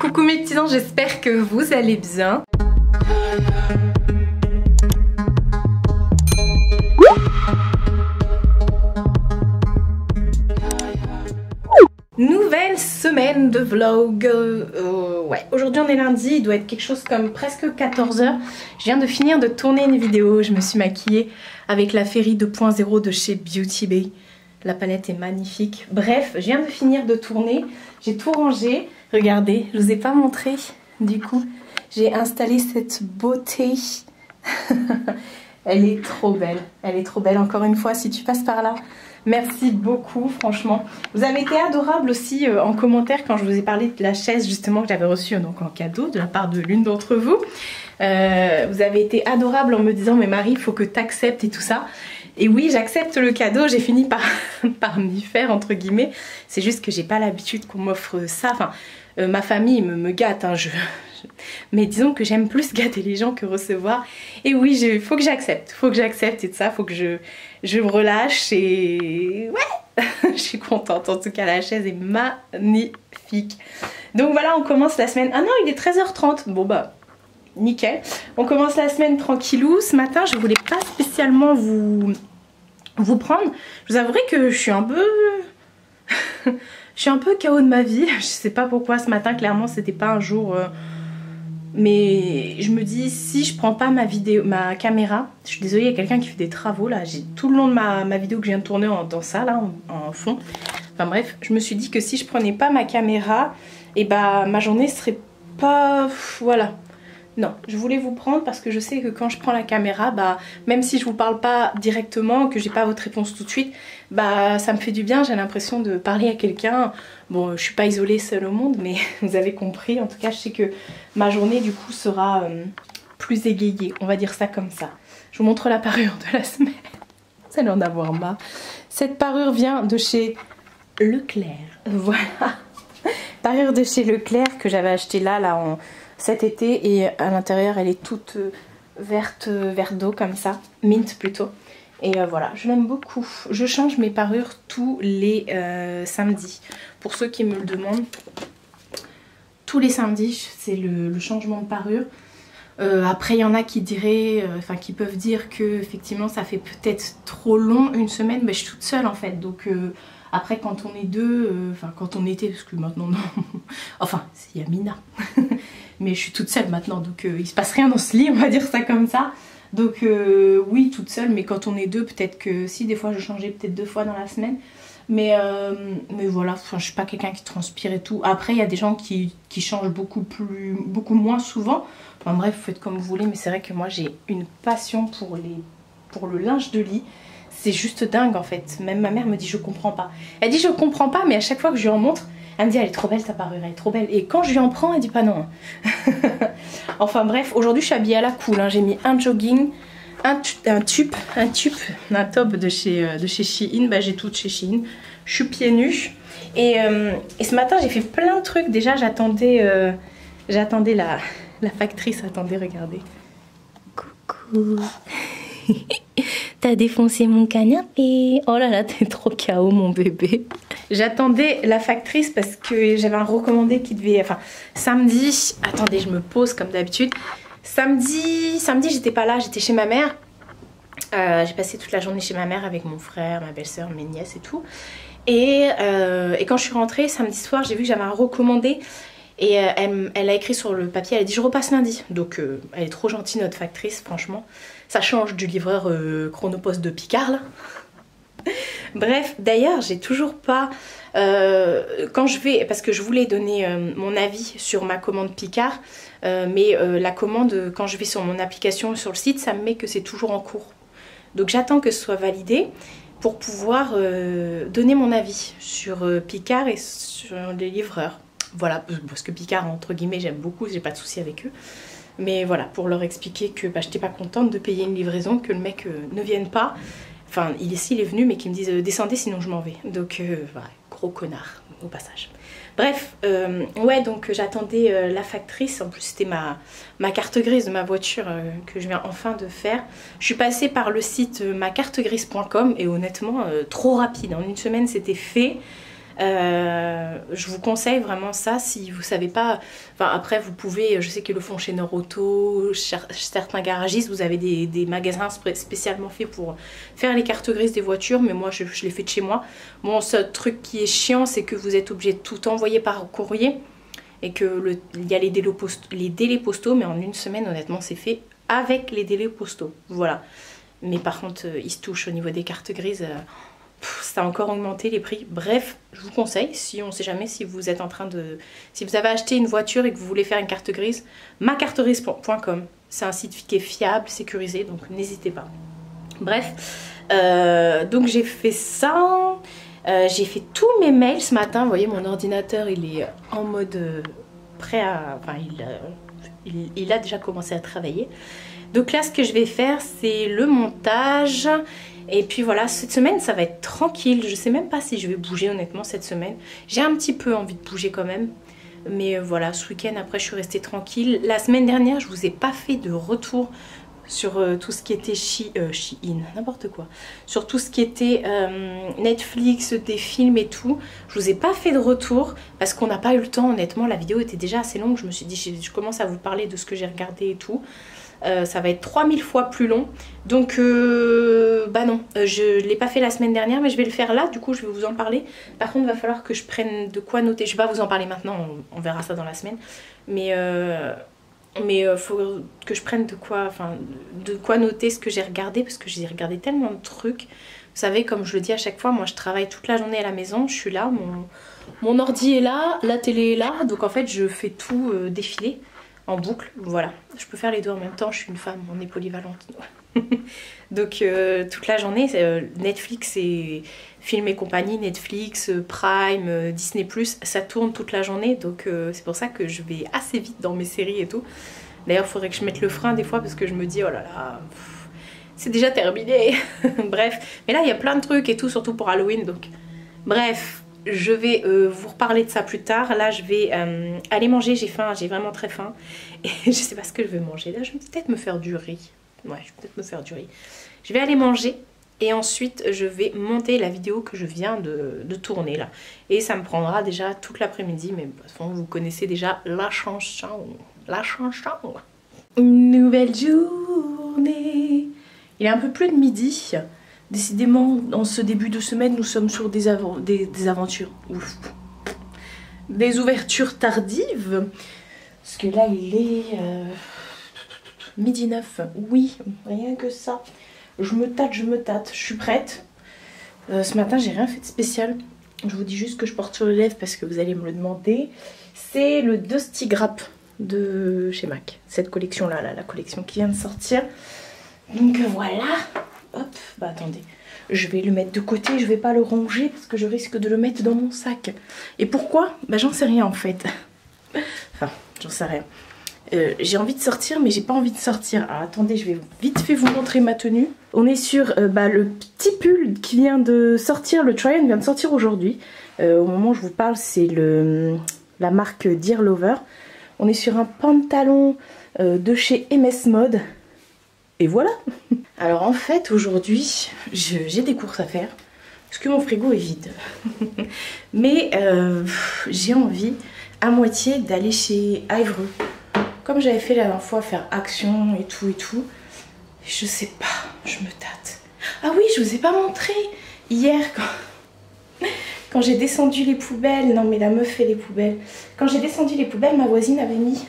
Coucou mes petits anges, j'espère que vous allez bien. Nouvelle semaine de vlog. Ouais, aujourd'hui on est lundi, il doit être quelque chose comme presque 14h. Je viens de finir de tourner une vidéo, je me suis maquillée avec la Fairy 2.0 de chez Beauty Bay. La palette est magnifique. Bref, je viens de finir de tourner, j'ai tout rangé. Regardez, je vous ai pas montré. Du coup, j'ai installé cette beauté. Elle est trop belle. Elle est trop belle. Encore une fois, si tu passes par là, merci beaucoup, franchement. Vous avez été adorables aussi en commentaire quand je vous ai parlé de la chaise justement que j'avais reçue donc en cadeau de la part de l'une d'entre vous. Vous avez été adorables en me disant mais Marie, il faut que tu acceptes et tout ça. Et oui, j'accepte le cadeau, j'ai fini par m'y faire entre guillemets. C'est juste que j'ai pas l'habitude qu'on m'offre ça. Enfin, ma famille me gâte, hein, mais disons que j'aime plus gâter les gens que recevoir. Et oui, il faut que j'accepte, et tout ça, faut que je me relâche et ouais, je suis contente. En tout cas, la chaise est magnifique. Donc voilà, on commence la semaine. Ah non, il est 13h30. Bon bah, nickel. On commence la semaine tranquillou. Ce matin, je voulais pas spécialement vous prendre. Je vous avouerai que je suis un peu... je suis un peu KO de ma vie. Je sais pas pourquoi ce matin, clairement, c'était pas un jour... Mais je me dis, si je prends pas ma caméra, je suis désolée, il y a quelqu'un qui fait des travaux là, j'ai tout le long de ma vidéo que je viens de tourner dans ça là, en fond. Enfin bref, je me suis dit que si je prenais pas ma caméra, et bah ma journée serait pas... Voilà. Non, je voulais vous prendre parce que je sais que quand je prends la caméra, bah même si je vous parle pas directement, que j'ai pas votre réponse tout de suite, bah ça me fait du bien, j'ai l'impression de parler à quelqu'un. Bon, je suis pas isolée seule au monde, mais vous avez compris. En tout cas, je sais que ma journée du coup sera plus égayée, on va dire ça comme ça. Je vous montre la parure de la semaine. Vous allez en avoir marre. Cette parure vient de chez Leclerc. Voilà. Parure de chez Leclerc que j'avais acheté là cet été, et à l'intérieur elle est toute verte d'eau comme ça, mint plutôt. Et voilà, je l'aime beaucoup. Je change mes parures tous les samedis. Pour ceux qui me le demandent, tous les samedis c'est le changement de parure. Après il y en a qui diraient, qui peuvent dire que effectivement ça fait peut-être trop long une semaine, mais je suis toute seule en fait, donc après quand on est deux, quand on était, parce que maintenant non, enfin il y a Mina, mais je suis toute seule maintenant, donc il se passe rien dans ce lit, on va dire ça comme ça. Donc oui, toute seule, mais quand on est deux, peut-être que si, des fois je changeais peut-être 2 fois dans la semaine. Mais voilà, je suis pas quelqu'un qui transpire et tout. Après, il y a des gens qui changent beaucoup moins souvent. Enfin bref, vous faites comme vous voulez, mais c'est vrai que moi j'ai une passion pour le linge de lit. C'est juste dingue en fait. Même ma mère me dit je comprends pas. Elle dit je comprends pas, mais à chaque fois que je lui en montre, elle me dit elle est trop belle ta parure, elle est trop belle. Et quand je lui en prends, elle dit pas non. Enfin bref, aujourd'hui je suis habillée à la cool, hein. J'ai mis un jogging, un top de chez Shein. Bah j'ai tout de chez Shein. Je suis pieds nus. Et ce matin j'ai fait plein de trucs. Déjà j'attendais la factrice. Attendez, regardez. Coucou. T'as défoncé mon canapé. Oh là là, t'es trop KO mon bébé. J'attendais la factrice parce que j'avais un recommandé qui devait... Enfin, samedi... Attendez, je me pose comme d'habitude. Samedi j'étais pas là, j'étais chez ma mère. J'ai passé toute la journée chez ma mère avec mon frère, ma belle-sœur, mes nièces et tout. Et quand je suis rentrée samedi soir, j'ai vu que j'avais un recommandé. Et elle a écrit sur le papier, elle a dit je repasse lundi. Donc elle est trop gentille notre factrice, franchement. Ça change du livreur Chronopost de Picard là. Bref, d'ailleurs j'ai toujours pas... quand je vais... Parce que je voulais donner mon avis sur ma commande Picard. Mais la commande, quand je vais sur mon application, sur le site, ça me met que c'est toujours en cours. Donc j'attends que ce soit validé pour pouvoir donner mon avis sur Picard et sur les livreurs. Voilà, parce que Picard, entre guillemets, j'aime beaucoup, j'ai pas de souci avec eux. Mais voilà, pour leur expliquer que bah, j'étais pas contente de payer une livraison, que le mec ne vienne pas. Enfin, il est venu, mais qu'il me dise descendez sinon je m'en vais. Donc voilà, gros connard au passage. Bref, ouais, donc j'attendais la factrice. En plus, c'était ma carte grise de ma voiture que je viens enfin de faire. Je suis passée par le site macartegrise.com et honnêtement, trop rapide. En une semaine, c'était fait. Je vous conseille vraiment ça si vous savez pas. Enfin après vous pouvez, je sais qu'ils le font chez Noroto, certains garagistes, vous avez des magasins spécialement faits pour faire les cartes grises des voitures, mais moi je l'ai fait de chez moi. Bon, ce truc qui est chiant, c'est que vous êtes obligé de tout envoyer par courrier et que il y a les délais postaux, mais en une semaine honnêtement c'est fait avec les délais postaux. Voilà. Mais par contre ils se touchent au niveau des cartes grises. Ça a encore augmenté les prix. Bref, je vous conseille, si on ne sait jamais, si vous êtes en train de... Si vous avez acheté une voiture et que vous voulez faire une carte grise, macartegrise.com. C'est un site qui est fiable, sécurisé, donc n'hésitez pas. Bref, donc j'ai fait ça. J'ai fait tous mes mails ce matin. Vous voyez, mon ordinateur, il est en mode prêt à... Enfin, il a déjà commencé à travailler. Donc là, ce que je vais faire, c'est le montage... Et puis voilà, cette semaine ça va être tranquille. Je sais même pas si je vais bouger honnêtement cette semaine. J'ai un petit peu envie de bouger quand même. Mais voilà, ce week-end après je suis restée tranquille. La semaine dernière je vous ai pas fait de retour sur tout ce qui était Shein, n'importe quoi. Sur tout ce qui était Netflix, des films et tout. Je vous ai pas fait de retour parce qu'on n'a pas eu le temps honnêtement. La vidéo était déjà assez longue. Je me suis dit je commence à vous parler de ce que j'ai regardé et tout. Ça va être 3000 fois plus long. Donc bah non, je ne l'ai pas fait la semaine dernière, mais je vais le faire là, du coup je vais vous en parler. Par contre il va falloir que je prenne de quoi noter. Je ne vais pas vous en parler maintenant, on verra ça dans la semaine. Mais faut que je prenne de quoi noter ce que j'ai regardé, parce que j'ai regardé tellement de trucs. Vous savez, comme je le dis à chaque fois, moi je travaille toute la journée à la maison, je suis là, mon ordi est là, la télé est là, donc en fait je fais tout défiler en boucle, voilà. Je peux faire les deux en même temps, je suis une femme, on est polyvalente. Donc toute la journée, Netflix et films et compagnie, Netflix, Prime, Disney+, ça tourne toute la journée. Donc c'est pour ça que je vais assez vite dans mes séries et tout. D'ailleurs, il faudrait que je mette le frein des fois parce que je me dis, oh là là, c'est déjà terminé. Bref, mais là il y a plein de trucs et tout, surtout pour Halloween. Donc bref, je vais vous reparler de ça plus tard. Là je vais aller manger, j'ai faim, j'ai vraiment très faim. Et je sais pas ce que je vais manger. Là je vais peut-être me faire du riz. Ouais, je vais peut-être me faire du riz. Je vais aller manger et ensuite je vais monter la vidéo que je viens de tourner là. Et ça me prendra déjà toute l'après-midi, mais de toute façon vous connaissez déjà la chanson. La chanson. Une nouvelle journée. Il est un peu plus de midi. Décidément, dans ce début de semaine, nous sommes sur des aventures. Ouf. Des ouvertures tardives. Parce que là, il est midi 9. Oui, rien que ça. Je me tâte. Je suis prête. Ce matin, j'ai rien fait de spécial. Je vous dis juste que je porte sur les lèvres parce que vous allez me le demander. C'est le Dusty Grape de chez MAC. Cette collection-là, la collection qui vient de sortir. Donc voilà. Hop, bah attendez, je vais le mettre de côté, je vais pas le ranger parce que je risque de le mettre dans mon sac. Et pourquoi? Bah j'en sais rien en fait. Enfin, j'en sais rien. J'ai envie de sortir mais j'ai pas envie de sortir. Alors attendez, je vais vite fait vous montrer ma tenue. On est sur le petit pull qui vient de sortir, le try-on vient de sortir aujourd'hui. Au moment où je vous parle, c'est la marque Dear Lover. On est sur un pantalon de chez MS Mode. Et voilà. Alors en fait aujourd'hui j'ai des courses à faire parce que mon frigo est vide. Mais j'ai envie à moitié d'aller chez Ivreux. Comme j'avais fait la dernière fois, faire Action et tout. Je sais pas, je me tâte. Ah oui, je vous ai pas montré hier quand j'ai descendu les poubelles. Non mais la meuf fait les poubelles. Quand j'ai descendu les poubelles, ma voisine avait mis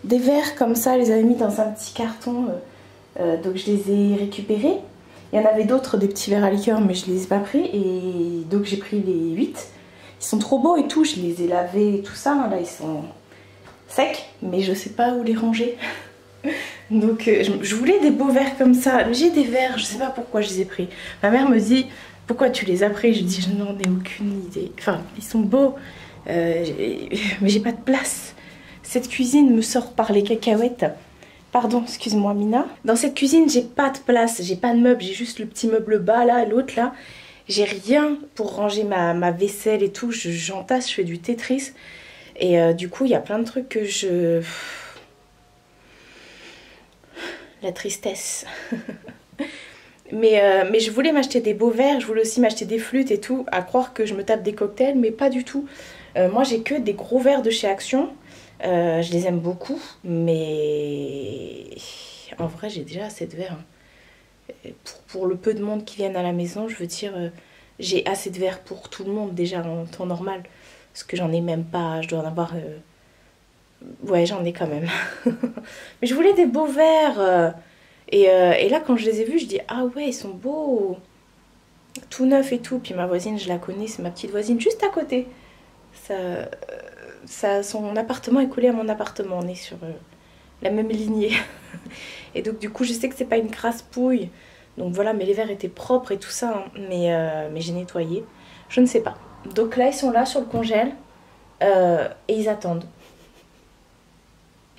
des verres comme ça, elle les avait mis dans un petit carton. Donc je les ai récupérés. Il y en avait d'autres, des petits verres à liqueur, mais je les ai pas pris. Et donc j'ai pris les 8. Ils sont trop beaux et tout, je les ai lavés et tout ça. Là ils sont secs, mais je sais pas où les ranger. Donc je voulais des beaux verres comme ça. J'ai des verres, je sais pas pourquoi je les ai pris. Ma mère me dit, pourquoi tu les as pris? Je dis, je n'en ai aucune idée. Enfin, ils sont beaux, mais j'ai pas de place. Cette cuisine me sort par les cacahuètes. Pardon, excuse-moi Mina. Dans cette cuisine, j'ai pas de place, j'ai pas de meubles, j'ai juste le petit meuble bas là, l'autre là. J'ai rien pour ranger ma vaisselle et tout, j'entasse, je fais du Tetris. Et du coup, il y a plein de trucs que je... La tristesse. Mais je voulais m'acheter des beaux verres, je voulais aussi m'acheter des flûtes et tout. À croire que je me tape des cocktails, mais pas du tout. Moi j'ai que des gros verres de chez Action. Je les aime beaucoup, mais en vrai j'ai déjà assez de verres. Pour le peu de monde qui viennent à la maison, je veux dire, j'ai assez de verres pour tout le monde déjà en temps normal. Parce que j'en ai même pas, je dois en avoir... Ouais, j'en ai quand même. Mais je voulais des beaux verres. Et là, quand je les ai vus, je dis, ah ouais, ils sont beaux. Tout neuf et tout. Puis ma voisine, je la connais, c'est ma petite voisine juste à côté. Son appartement est collé à mon appartement. On est sur la même lignée. Et donc, du coup, je sais que c'est pas une crasse-pouille. Donc voilà, mais les verres étaient propres et tout ça. Hein. Mais j'ai nettoyé. Je ne sais pas. Donc là, ils sont là sur le congèle. Et ils attendent.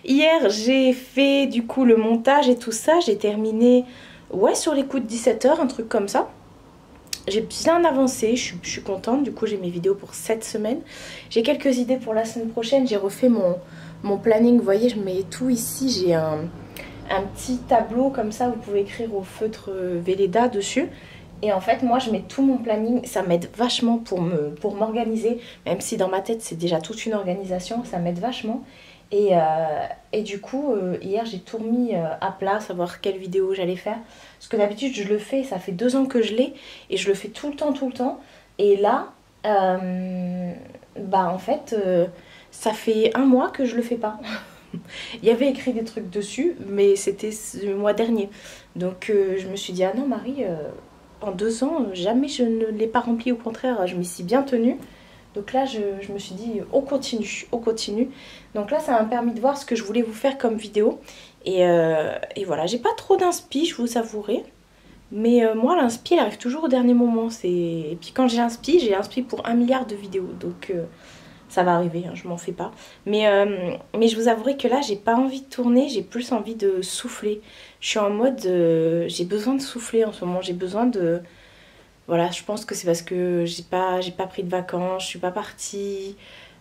Hier, j'ai fait du coup le montage et tout ça. J'ai terminé, ouais, sur les coups de 17 h, un truc comme ça. J'ai bien avancé, je suis contente. Du coup, j'ai mes vidéos pour cette semaine. J'ai quelques idées pour la semaine prochaine. J'ai refait mon planning. Vous voyez, je mets tout ici. J'ai un petit tableau comme ça. Vous pouvez écrire au feutre Velleda dessus. Et en fait, moi, je mets tout mon planning. Ça m'aide vachement pour m'organiser. Même si dans ma tête, c'est déjà toute une organisation. Ça m'aide vachement. Et du coup, hier, j'ai tout remis à plat, savoir quelle vidéo j'allais faire. Parce que d'habitude, je le fais, ça fait 2 ans que je l'ai. Et je le fais tout le temps, tout le temps. Et là, bah en fait, ça fait 1 mois que je le fais pas. Il y avait écrit des trucs dessus, mais c'était le mois dernier. Donc je me suis dit, ah non Marie, en 2 ans, jamais je ne l'ai pas rempli. Au contraire, je m'y suis bien tenue. Donc là, je me suis dit, on continue. Donc là, ça m'a permis de voir ce que je voulais vous faire comme vidéo. Et voilà, j'ai pas trop d'inspi, je vous avouerai. Mais moi, l'inspi, elle arrive toujours au dernier moment. Et puis quand j'ai inspi pour 1 milliard de vidéos. Donc ça va arriver, hein, je m'en fais pas. Mais je vous avouerai que là, j'ai pas envie de tourner, j'ai plus envie de souffler. Je suis en mode, j'ai besoin de souffler en ce moment, j'ai besoin de... Voilà, je pense que c'est parce que j'ai pas pris de vacances, je suis pas partie.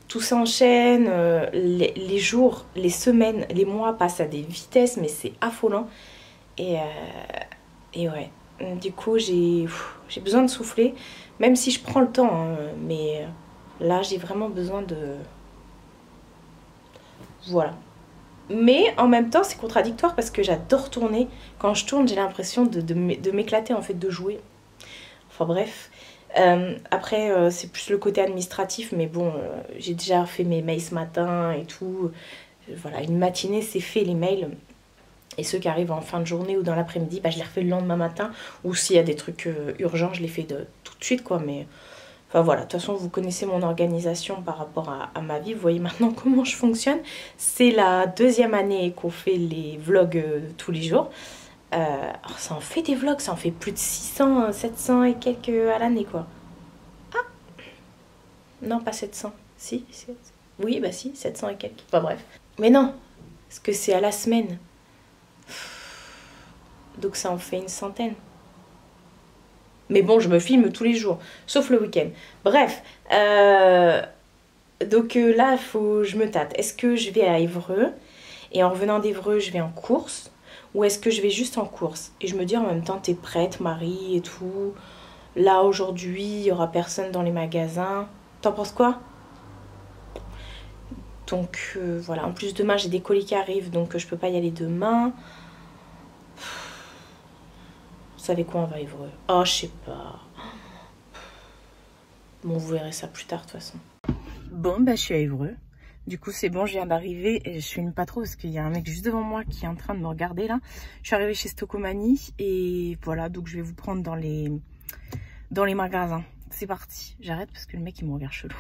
Tout s'enchaîne, les jours, les semaines, les mois passent à des vitesses, mais c'est affolant. Et ouais, du coup, j'ai besoin de souffler, même si je prends le temps. Hein, mais là, j'ai vraiment besoin de... Voilà. Mais en même temps, c'est contradictoire parce que j'adore tourner. Quand je tourne, j'ai l'impression de m'éclater, en fait, de jouer. Enfin bref, après c'est plus le côté administratif, mais bon, j'ai déjà fait mes mails ce matin et tout. Voilà, une matinée c'est fait les mails. Et ceux qui arrivent en fin de journée ou dans l'après-midi, bah, je les refais le lendemain matin. Ou s'il y a des trucs urgents, je les fais tout de suite quoi. Mais enfin voilà, de toute façon vous connaissez mon organisation par rapport à ma vie. Vous voyez maintenant comment je fonctionne. C'est la 2e année qu'on fait les vlogs tous les jours. Alors ça en fait des vlogs, ça en fait plus de 600, 700 et quelques à l'année quoi. Ah non, pas 700, si, oui bah si, 700 et quelques, enfin bref. Mais non, parce que c'est à la semaine. Donc ça en fait une centaine. Mais bon, je me filme tous les jours, sauf le week-end. Bref, donc là, je me tâte. Est-ce que je vais à Évreux et en revenant d'Évreux, je vais en course? Ou est-ce que je vais juste en course? Et je me dis en même temps, t'es prête Marie et tout. Là aujourd'hui, il n'y aura personne dans les magasins. T'en penses quoi? Donc voilà, en plus demain j'ai des colis qui arrivent, donc je peux pas y aller demain. Vous savez quoi, on va à Évreux? Oh, je sais pas. Bon, vous verrez ça plus tard de toute façon. Bon, bah je suis à Évreux. Du coup, c'est bon, je viens d'arriver et je filme pas trop parce qu'il y a un mec juste devant moi qui est en train de me regarder là. Je suis arrivée chez Stocomanie et voilà, donc je vais vous prendre dans les magasins. C'est parti. J'arrête parce que le mec il me regarde chelou.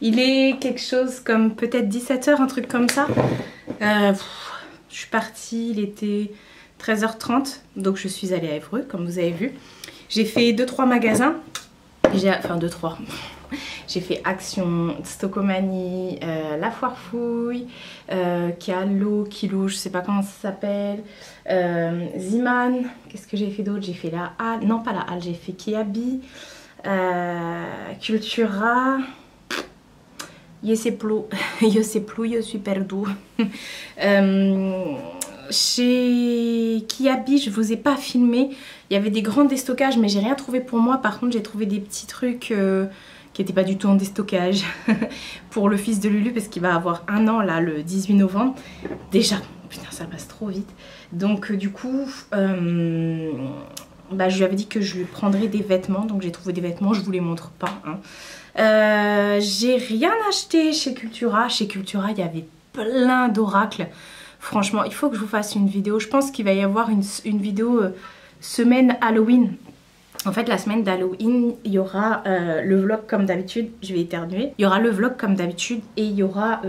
Il est quelque chose comme peut-être 17 h, un truc comme ça. Je suis partie, il était 13 h 30, donc je suis allée à Évreux, comme vous avez vu. J'ai fait 2-3 magasins, enfin 2-3. J'ai fait Action, Stockomanie, La Foire Fouille, Kalo, Kilo, je sais pas comment ça s'appelle, Ziman. Qu'est-ce que j'ai fait d'autre? J'ai fait la Halle, non pas la Halle, j'ai fait Kiabi, Cultura. Je sais plus, je suis perdue. Chez Kiabi, je vous ai pas filmé. Il y avait des grands déstockages, mais j'ai rien trouvé pour moi. Par contre, j'ai trouvé des petits trucs qui n'étaient pas du tout en déstockage pour le fils de Lulu, parce qu'il va avoir 1 an là, le 18 novembre. Déjà, putain, ça passe trop vite. Donc, du coup, bah, je lui avais dit que je lui prendrais des vêtements. Donc, j'ai trouvé des vêtements, je vous les montre pas. Hein. J'ai rien acheté chez Cultura. Chez Cultura, il y avait plein d'oracles. Franchement, il faut que je vous fasse une vidéo. Je pense qu'il va y avoir une vidéo semaine Halloween. En fait, la semaine d'Halloween, il y aura le vlog comme d'habitude. Je vais éternuer. Il y aura le vlog comme d'habitude et il y aura...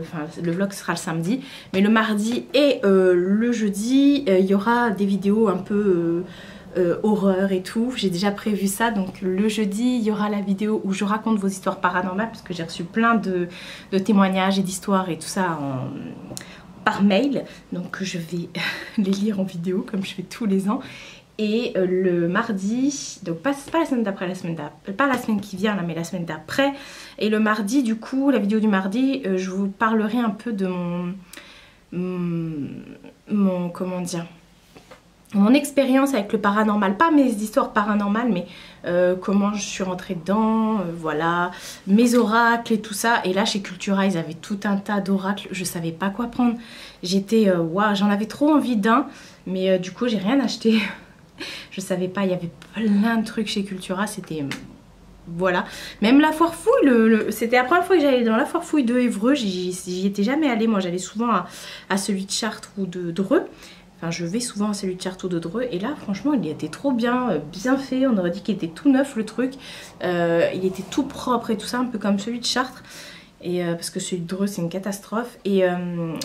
Enfin, le vlog sera le samedi. Mais le mardi et le jeudi, il y aura des vidéos un peu... horreur et tout, j'ai déjà prévu ça. Donc le jeudi il y aura la vidéo où je raconte vos histoires paranormales, parce que j'ai reçu plein de témoignages et d'histoires et tout ça par mail, donc je vais les lire en vidéo comme je fais tous les ans. Et le mardi, donc pas la semaine d'après, pas la semaine qui vient là, mais la semaine d'après. Et le mardi, du coup, la vidéo du mardi, je vous parlerai un peu de mon comment dire, mon expérience avec le paranormal, pas mes histoires paranormales, mais comment je suis rentrée dedans, voilà, mes oracles et tout ça. Et là chez Cultura, ils avaient tout un tas d'oracles, je savais pas quoi prendre. J'étais, waouh, j'en avais trop envie d'un, mais du coup j'ai rien acheté. Je savais pas, il y avait plein de trucs chez Cultura, c'était... Voilà, même la foire fouille, c'était la première fois que j'allais dans la foire fouille de Évreux, j'y étais jamais allée. Moi j'allais souvent à celui de Chartres ou de Dreux. Enfin, je vais souvent à celui de Chartres ou de Dreux. Et là, franchement, il était trop bien, bien fait. On aurait dit qu'il était tout neuf, le truc. Il était tout propre et tout ça, un peu comme celui de Chartres. Et parce que celui de Dreux, c'est une catastrophe. Et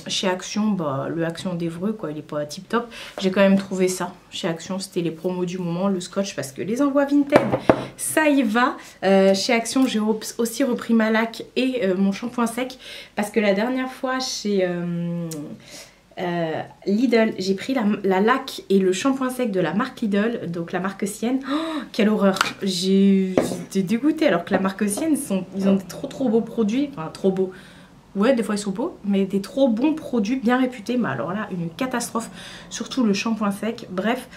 chez Action, bah, le Action d'Évreux, quoi, il est pas tip top. J'ai quand même trouvé ça. Chez Action, c'était les promos du moment, le scotch, parce que les envois Vinted, ça y va. Chez Action, j'ai aussi repris ma laque et mon shampoing sec. Parce que la dernière fois, chez... Lidl, j'ai pris la laque et le shampoing sec de la marque Lidl, donc la marque Sienne. Oh, quelle horreur! J'étais dégoûtée, alors que la marque Sienne, ils ont des trop beaux produits, enfin trop beaux. Ouais, des fois ils sont beaux, mais des trop bons produits bien réputés. Mais alors là, une catastrophe, surtout le shampoing sec. Bref,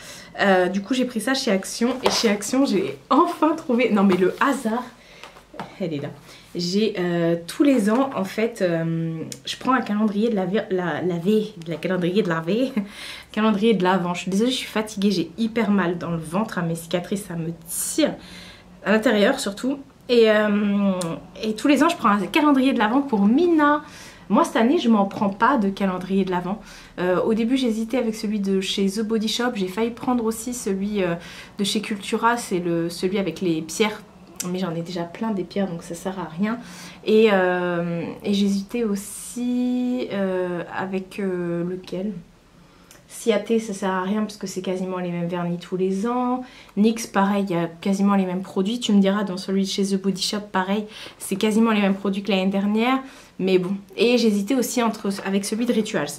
du coup j'ai pris ça chez Action, et chez Action j'ai enfin trouvé, non mais le hasard, elle est là. J'ai tous les ans, en fait, je prends un calendrier de calendrier de l'Avent. Je suis désolée, je suis fatiguée, j'ai hyper mal dans le ventre, à mes cicatrices, ça me tire à l'intérieur surtout. Et tous les ans, je prends un calendrier de l'Avent pour Mina. Moi, cette année, je m'en prends pas de calendrier de l'Avent. Au début, j'hésitais avec celui de chez The Body Shop. J'ai failli prendre aussi celui de chez Cultura, c'est celui avec les pierres. Mais j'en ai déjà plein des pierres, donc ça sert à rien. Et j'hésitais aussi avec lequel? Ciaté, ça sert à rien parce que c'est quasiment les mêmes vernis tous les ans. NYX, pareil, il y a quasiment les mêmes produits. Tu me diras, dans celui de chez The Body Shop, pareil, c'est quasiment les mêmes produits que l'année dernière. Mais bon. Et j'hésitais aussi avec celui de Rituals.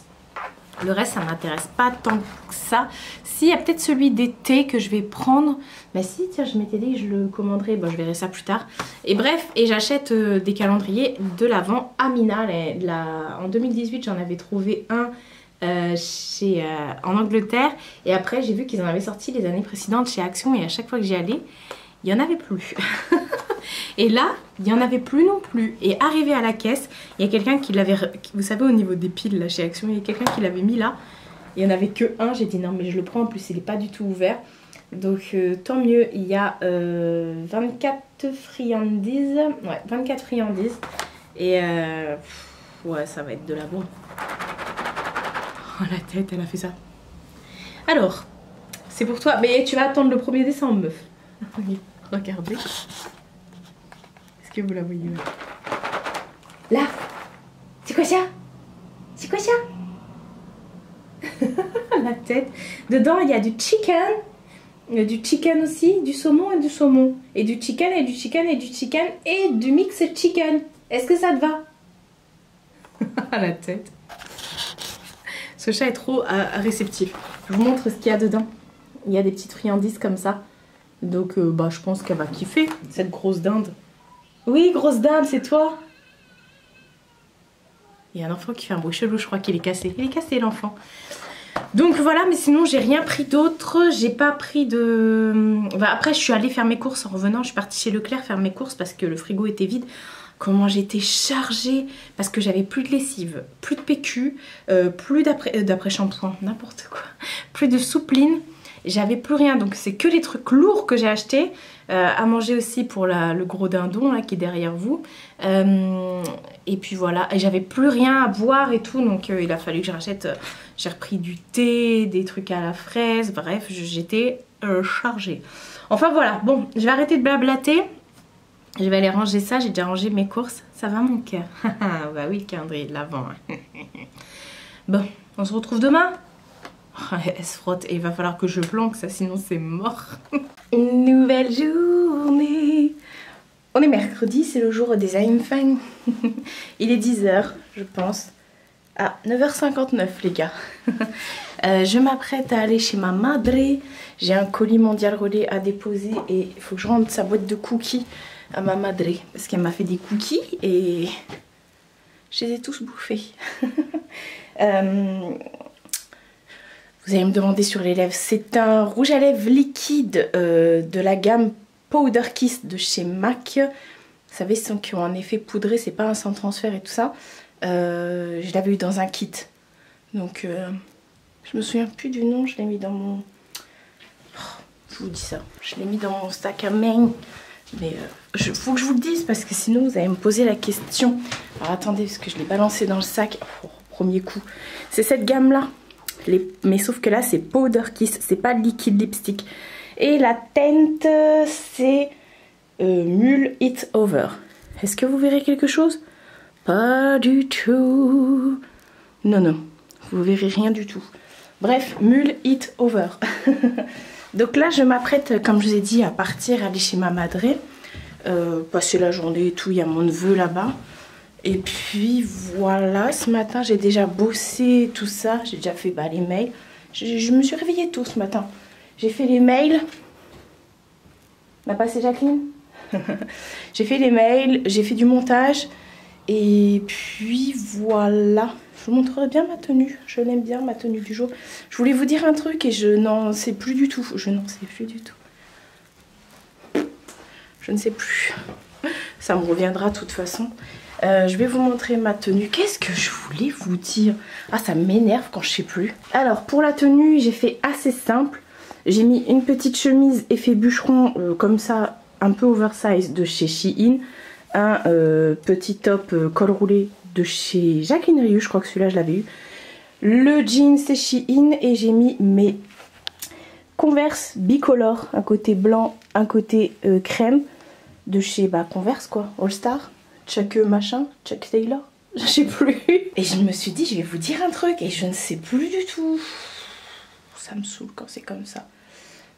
Le reste, ça m'intéresse pas tant que ça. Si, il y a peut-être celui d'été que je vais prendre. Bah si, tiens, je m'étais dit que je le commanderais. Bon, je verrai ça plus tard. Et bref, et j'achète des calendriers de l'Avent à Mina. En 2018, j'en avais trouvé un en Angleterre. Et après, j'ai vu qu'ils en avaient sorti les années précédentes chez Action. Et à chaque fois que j'y allais, il n'y en avait plus. Et là, il n'y en avait plus non plus. Et arrivé à la caisse, il y a quelqu'un qui l'avait... Vous savez, au niveau des piles là chez Action, il y a quelqu'un qui l'avait mis là. Il n'y en avait que un. J'ai dit non, mais je le prends. En plus, il n'est pas du tout ouvert. Donc, tant mieux. Il y a 24 friandises. Ouais, 24 friandises. Et ouais, ça va être de la bombe. Oh, la tête, elle a fait ça. Alors, c'est pour toi. Mais tu vas attendre le 1er décembre, meuf. Regardez. que vous la voyez là? Là. C'est quoi ça? C'est quoi ça? La tête. Dedans, il y a du chicken. Il y a du chicken aussi, du saumon et du saumon. Et du chicken et du chicken et du chicken et du mix chicken. Est-ce que ça te va? La tête. Ce chat est trop réceptif. Je vous montre ce qu'il y a dedans. Il y a des petites friandises comme ça. Donc bah, je pense qu'elle va kiffer cette grosse dinde. Oui, grosse dinde, c'est toi? Il y a un enfant qui fait un bruit chelou, je crois qu'il est cassé. Il est cassé l'enfant. Donc voilà, mais sinon j'ai rien pris d'autre. J'ai pas pris de... Bah, après je suis allée faire mes courses en revenant. Je suis partie chez Leclerc faire mes courses parce que le frigo était vide. Comment j'étais chargée parce que j'avais plus de lessive, plus de PQ, plus d'après-shampoing, n'importe quoi. Plus de soupline. J'avais plus rien, donc c'est que les trucs lourds que j'ai achetés. À manger aussi pour le gros dindon là, qui est derrière vous. Et puis voilà, et j'avais plus rien à boire et tout, donc il a fallu que je rachète. J'ai repris du thé, des trucs à la fraise, bref, j'étais chargée. Enfin voilà, bon, je vais arrêter de blablater. Je vais aller ranger ça, j'ai déjà rangé mes courses. Ça va mon cœur? Bah oui, le calendrier de l'Avent. Bon, on se retrouve demain. Elle se frotte et il va falloir que je planque ça, sinon c'est mort. Une nouvelle journée. On est mercredi, c'est le jour des Aimfang. Il est 10 h, je pense. Ah, 9h59 les gars. Je m'apprête à aller chez ma madre. J'ai un colis mondial relais à déposer et il faut que je rende sa boîte de cookies à ma madre. Parce qu'elle m'a fait des cookies et je les ai tous bouffés. Vous allez me demander sur les lèvres. C'est un rouge à lèvres liquide de la gamme Powder Kiss de chez MAC. Vous savez, ceux qui ont un effet poudré, c'est pas un sans transfert et tout ça. Je l'avais eu dans un kit. Donc, je me souviens plus du nom. Je l'ai mis dans mon... Oh, je vous dis ça. Je l'ai mis dans mon sac à main. Mais faut que je vous le dise parce que sinon vous allez me poser la question. Alors attendez, parce que je l'ai balancé dans le sac. Oh, premier coup. C'est cette gamme-là. Mais sauf que là, c'est Powder Kiss. C'est pas liquide lipstick. Et la teinte, c'est Mule It Over. Est-ce que vous verrez quelque chose? Pas du tout. Non, non. Vous verrez rien du tout. Bref, Mule It Over. Donc là, je m'apprête, comme je vous ai dit, à partir, aller chez ma madre. Passer la journée et tout. Il y a mon neveu là-bas. Et puis voilà, ce matin, j'ai déjà bossé tout ça. J'ai déjà fait les mails. Je me suis réveillée tôt ce matin. J'ai fait les mails. M'a passé Jacqueline. J'ai fait les mails, j'ai fait du montage. Et puis voilà. Je vous montrerai bien ma tenue. Je l'aime bien, ma tenue du jour. Je voulais vous dire un truc et je n'en sais plus du tout. Je n'en sais plus du tout. Je ne sais plus. Ça me reviendra de toute façon. Je vais vous montrer ma tenue. Qu'est-ce que je voulais vous dire? Ah, ça m'énerve quand je sais plus. Alors, pour la tenue, j'ai fait assez simple. J'ai mis une petite chemise effet bûcheron, comme ça, un peu oversize de chez Shein. Un petit top col roulé de chez Jacqueline Rieu. Je crois que celui-là, je l'avais eu. Le jean, c'est Shein. Et j'ai mis mes Converse bicolore. Un côté blanc, un côté crème. De chez Converse, quoi. All Star. Chuck machin, Chuck Taylor, je sais plus. Et je me suis dit, je vais vous dire un truc et je ne sais plus du tout. Ça me saoule quand c'est comme ça.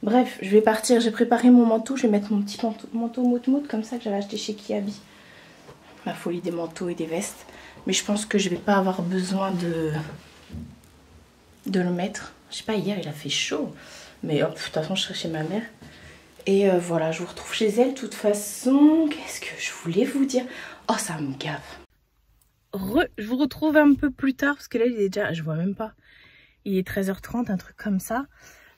Bref, je vais partir, j'ai préparé mon manteau. Je vais mettre mon petit manteau mout comme ça que j'avais acheté chez Kiabi. Ma folie des manteaux et des vestes. Mais je pense que je vais pas avoir besoin de le mettre. Je sais pas, hier il a fait chaud. Mais de toute façon, je serai chez ma mère. Et voilà, je vous retrouve chez elle. De toute façon, qu'est-ce que je voulais vous dire? Oh, ça me gave. Je vous retrouve un peu plus tard parce que là, il est déjà... Je vois même pas. Il est 13h30, un truc comme ça.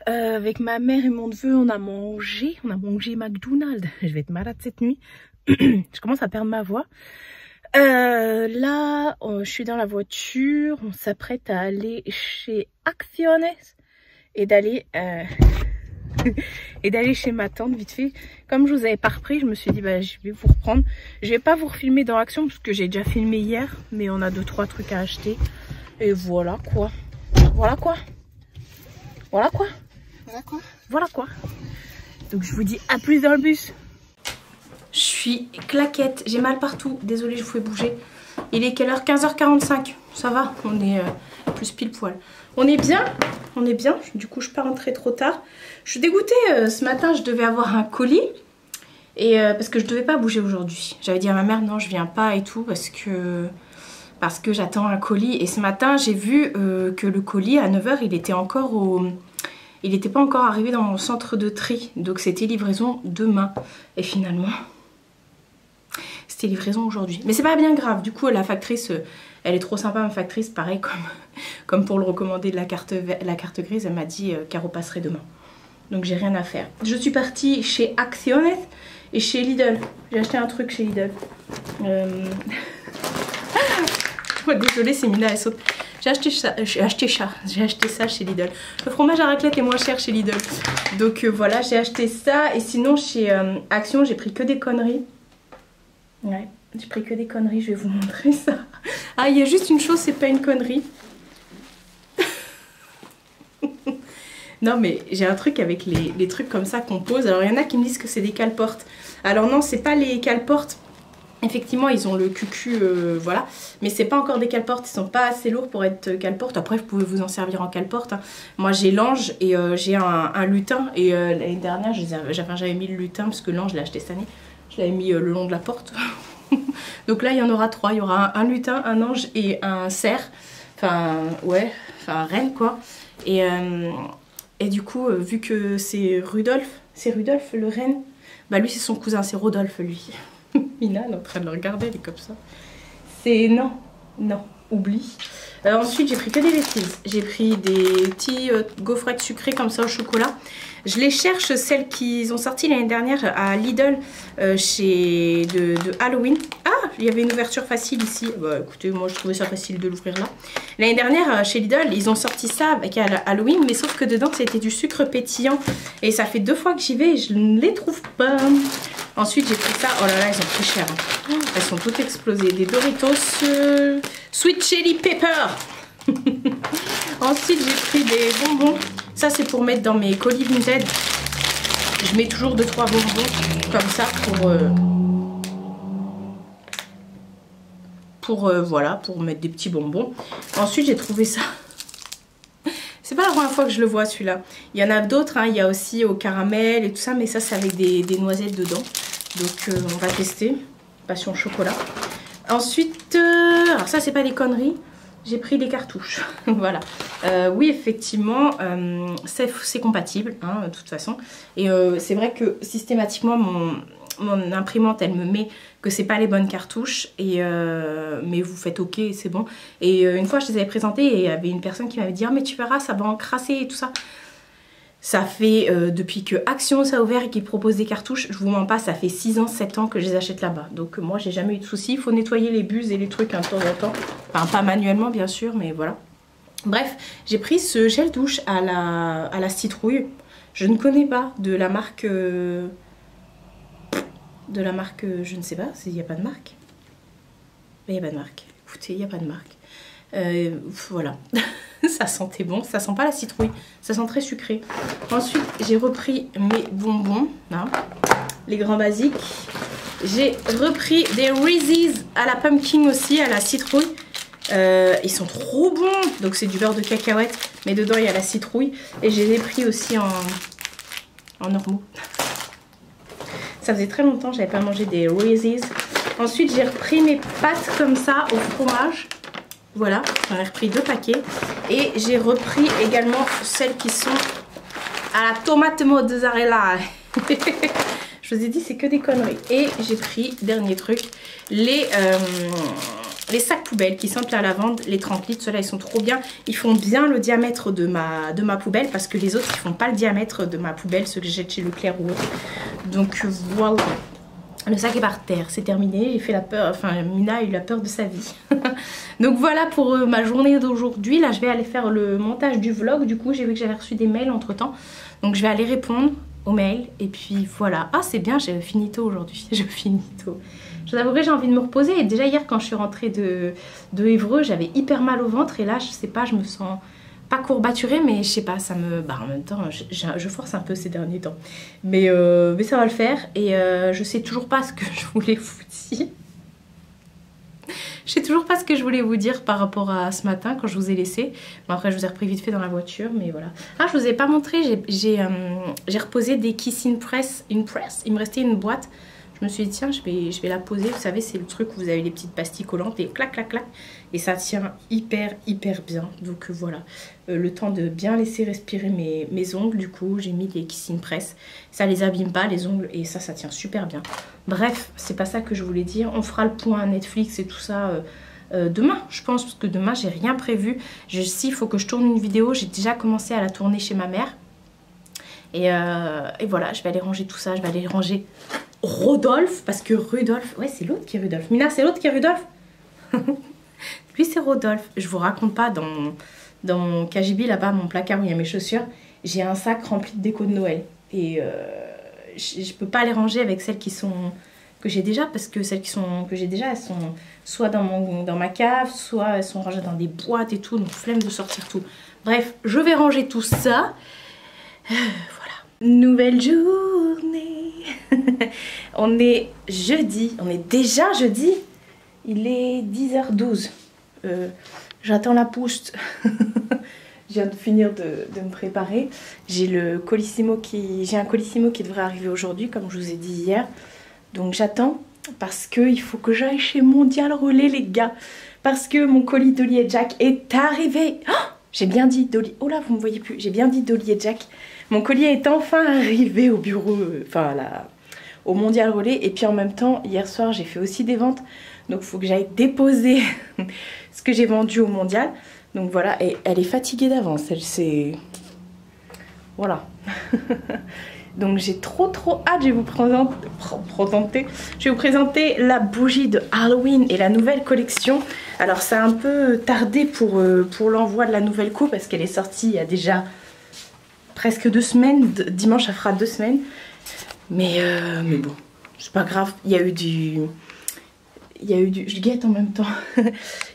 Avec ma mère et mon neveu, on a mangé McDonald's. Je vais être malade cette nuit. Je commence à perdre ma voix. Là, je suis dans la voiture. On s'apprête à aller chez Acciones et d'aller... et d'aller chez ma tante vite fait. Comme je vous avais pas repris, je me suis dit je vais vous reprendre. Je vais pas vous refilmer dans l'action parce que j'ai déjà filmé hier, mais on a 2-3 trucs à acheter. Et voilà quoi. Voilà quoi. Voilà quoi. Voilà quoi. Voilà quoi. Donc je vous dis à plus dans le bus. Je suis suis claquette, j'ai mal partout. Désolée, je vous fais bouger. Il est quelle heure? 15h45. Ça va, on est plus pile poil. On est bien, on est bien. Du coup, je suis pas rentrée trop tard. Je suis dégoûtée. Ce matin, je devais avoir un colis. Et parce que je devais pas bouger aujourd'hui. J'avais dit à ma mère, non, je viens pas et tout parce que j'attends un colis. Et ce matin, j'ai vu que le colis, à 9h, il était encore au... Il n'était pas encore arrivé dans mon centre de tri. Donc c'était livraison demain. Et finalement, c'était livraison aujourd'hui. Mais c'est pas bien grave. Du coup, la factrice, elle est trop sympa, ma factrice. Pareil, comme pour le recommander de la carte grise, elle m'a dit qu'elle repasserait demain. Donc j'ai rien à faire. Je suis partie chez Actiones et chez Lidl. J'ai acheté un truc chez Lidl. Désolée, c'est Mina, elle saute. J'ai acheté ça chez Lidl. Le fromage à raclette est moins cher chez Lidl. Donc voilà, j'ai acheté ça. Et sinon, chez Action, j'ai pris que des conneries. Ouais, j'ai pris que des conneries. Je vais vous montrer ça. Ah, il y a juste une chose, c'est pas une connerie. Non, mais j'ai un truc avec les trucs comme ça qu'on pose. Alors, il y en a qui me disent que c'est des cale-portes. Alors non, c'est pas les cale-portes. Effectivement, ils ont le cucu, voilà. Mais c'est pas encore des cale-portes, ils sont pas assez lourds pour être cale-portes. Après, vous pouvez vous en servir en cale-porte. Hein. Moi, j'ai l'ange et j'ai un lutin. Et l'année dernière, j'avais mis le lutin parce que l'ange, je l'ai acheté cette année. Je l'avais mis le long de la porte. Donc là, il y en aura 3. Il y aura un lutin, un ange et un cerf. Enfin, ouais, enfin, un renne, quoi. Et du coup, vu que c'est Rudolf le renne, bah lui, c'est son cousin, c'est Rodolphe, lui. Mina, elle est en train de le regarder, elle est comme ça. C'est... Non, oublie. Ensuite, j'ai pris que des bêtises. J'ai pris des petits gaufrettes sucrées comme ça au chocolat. Je les cherche, celles qu'ils ont sorties l'année dernière à Lidl de Halloween. Ah, il y avait une ouverture facile ici. Bah écoutez, moi je trouvais ça facile de l'ouvrir là. L'année dernière, chez Lidl, ils ont sorti ça avec Halloween, mais sauf que dedans c'était du sucre pétillant. Et ça fait 2 fois que j'y vais et je ne les trouve pas. Ensuite, j'ai pris ça. Oh là là, elles sont très chères. Hein. Elles sont toutes explosées. Des Doritos Sweet Chili Pepper. Ensuite, j'ai pris des bonbons. Ça, c'est pour mettre dans mes colis Vinted. Je mets toujours 2-3 bonbons comme ça voilà, pour mettre des petits bonbons. Ensuite, j'ai trouvé ça. C'est pas la première fois que je le vois celui-là. Il y en a d'autres, hein. Il y a aussi au caramel et tout ça, mais ça c'est avec des noisettes dedans. Donc on va tester. Passion chocolat. Ensuite, alors ça c'est pas des conneries. J'ai pris des cartouches. Voilà. Oui, effectivement, c'est compatible, hein, de toute façon. Et c'est vrai que systématiquement, mon imprimante, elle me met que c'est pas les bonnes cartouches. Mais vous faites OK, c'est bon. Et une fois, je les avais présentées et il y avait une personne qui m'avait dit « Ah, mais tu verras, ça va encrasser et tout ça. » Ça fait, depuis que Action ça a ouvert et qu'ils proposent des cartouches, je vous mens pas, ça fait 6 ans, 7 ans que je les achète là-bas. Donc moi, j'ai jamais eu de soucis. Il faut nettoyer les buses et les trucs un temps en temps. Enfin, pas manuellement, bien sûr, mais voilà. Bref, j'ai pris ce gel douche à la citrouille. Je ne connais pas de la marque... je ne sais pas, il n'y a pas de marque. Il n'y a pas de marque. Écoutez, il n'y a pas de marque. Voilà. Ça sentait bon, ça sent pas la citrouille, ça sent très sucré. Ensuite, j'ai repris mes bonbons, là, les grands basiques. J'ai repris des Reese's à la pumpkin aussi, à la citrouille. Ils sont trop bons. Donc c'est du beurre de cacahuète, mais dedans il y a la citrouille. Et je les ai pris aussi en normaux. Ça faisait très longtemps que j'avais pas mangé des Reese's. Ensuite, j'ai repris mes pâtes comme ça au fromage. Voilà, j'en ai repris 2 paquets. Et j'ai repris également celles qui sont à la tomate mozzarella. Je vous ai dit, c'est que des conneries. Et j'ai pris, dernier truc, les sacs poubelles qui sentent la lavande, les 30 litres. Ceux-là, ils sont trop bien. Ils font bien le diamètre de ma poubelle parce que les autres, ils font pas le diamètre de ma poubelle, ceux que je jette chez Leclerc ou autre. Donc voilà. Le sac est par terre, c'est terminé, j'ai fait la peur, enfin Mina a eu la peur de sa vie. Donc voilà pour ma journée d'aujourd'hui. Là je vais aller faire le montage du vlog, du coup j'ai vu que j'avais reçu des mails entre temps. Donc je vais aller répondre aux mails et puis voilà. Ah c'est bien, j'ai fini tôt aujourd'hui, je finis tôt. Je vous avouerai, j'ai envie de me reposer et déjà hier quand je suis rentrée de Évreux, j'avais hyper mal au ventre et là je sais pas, je me sens pas courbaturé, mais je sais pas, ça me... Bah en même temps, je force un peu ces derniers temps. Mais ça va le faire. Et je sais toujours pas ce que je voulais vous dire. Je sais toujours pas ce que je voulais vous dire par rapport à ce matin quand je vous ai laissé. Bon, après je vous ai repris vite fait dans la voiture, mais voilà. Ah, je vous ai pas montré, j'ai reposé des Kiss in Press, il me restait une boîte. Je me suis dit tiens, je vais la poser. Vous savez, c'est le truc où vous avez les petites pastilles collantes et clac clac clac. Et ça tient hyper bien. Donc voilà, le temps de bien laisser respirer mes ongles. Du coup, j'ai mis les Kiss in Press. Ça les abîme pas les ongles et ça tient super bien. Bref, c'est pas ça que je voulais dire. On fera le point Netflix et tout ça demain, je pense, parce que demain j'ai rien prévu. Si, il faut que je tourne une vidéo. J'ai déjà commencé à la tourner chez ma mère. Et voilà, je vais aller ranger tout ça. Je vais aller ranger Rodolphe, parce que Rudolph... Ouais, c'est l'autre qui est Rudolph. Mina, c'est l'autre qui est Rudolph. Lui, c'est Rodolphe. Je vous raconte pas, dans mon KGB, là-bas, mon placard où il y a mes chaussures, j'ai un sac rempli de déco de Noël. Et je peux pas les ranger avec celles que j'ai déjà, parce que celles que j'ai déjà, elles sont soit dans ma cave, soit elles sont rangées dans des boîtes et tout, donc flemme de sortir tout. Bref, je vais ranger tout ça. Voilà. Nouvelle journée. On est jeudi, on est déjà jeudi. Il est 10h12. J'attends la poste. Je viens de finir de me préparer. J'ai un colissimo qui devrait arriver aujourd'hui, comme je vous ai dit hier. Donc j'attends parce qu'il faut que j'aille chez Mondial Relais, les gars. Parce que mon colis Dolly et Jack est arrivé. Oh, j'ai bien dit Dolly. Oh là, vous me voyez plus. J'ai bien dit Dolly et Jack. Mon colis est enfin arrivé au bureau, enfin au Mondial Relais. Et puis en même temps, hier soir, j'ai fait aussi des ventes. Donc il faut que j'aille déposer ce que j'ai vendu au Mondial. Donc voilà, et elle est fatiguée d'avance. Elle s'est... Voilà. Donc j'ai trop hâte. Je vais vous présenter la bougie de Halloween et la nouvelle collection. Alors ça a un peu tardé pour l'envoi de la nouvelle coupe parce qu'elle est sortie il y a déjà presque 2 semaines. Dimanche ça fera 2 semaines. Mais bon, c'est pas grave. Il y a eu du... je guette en même temps.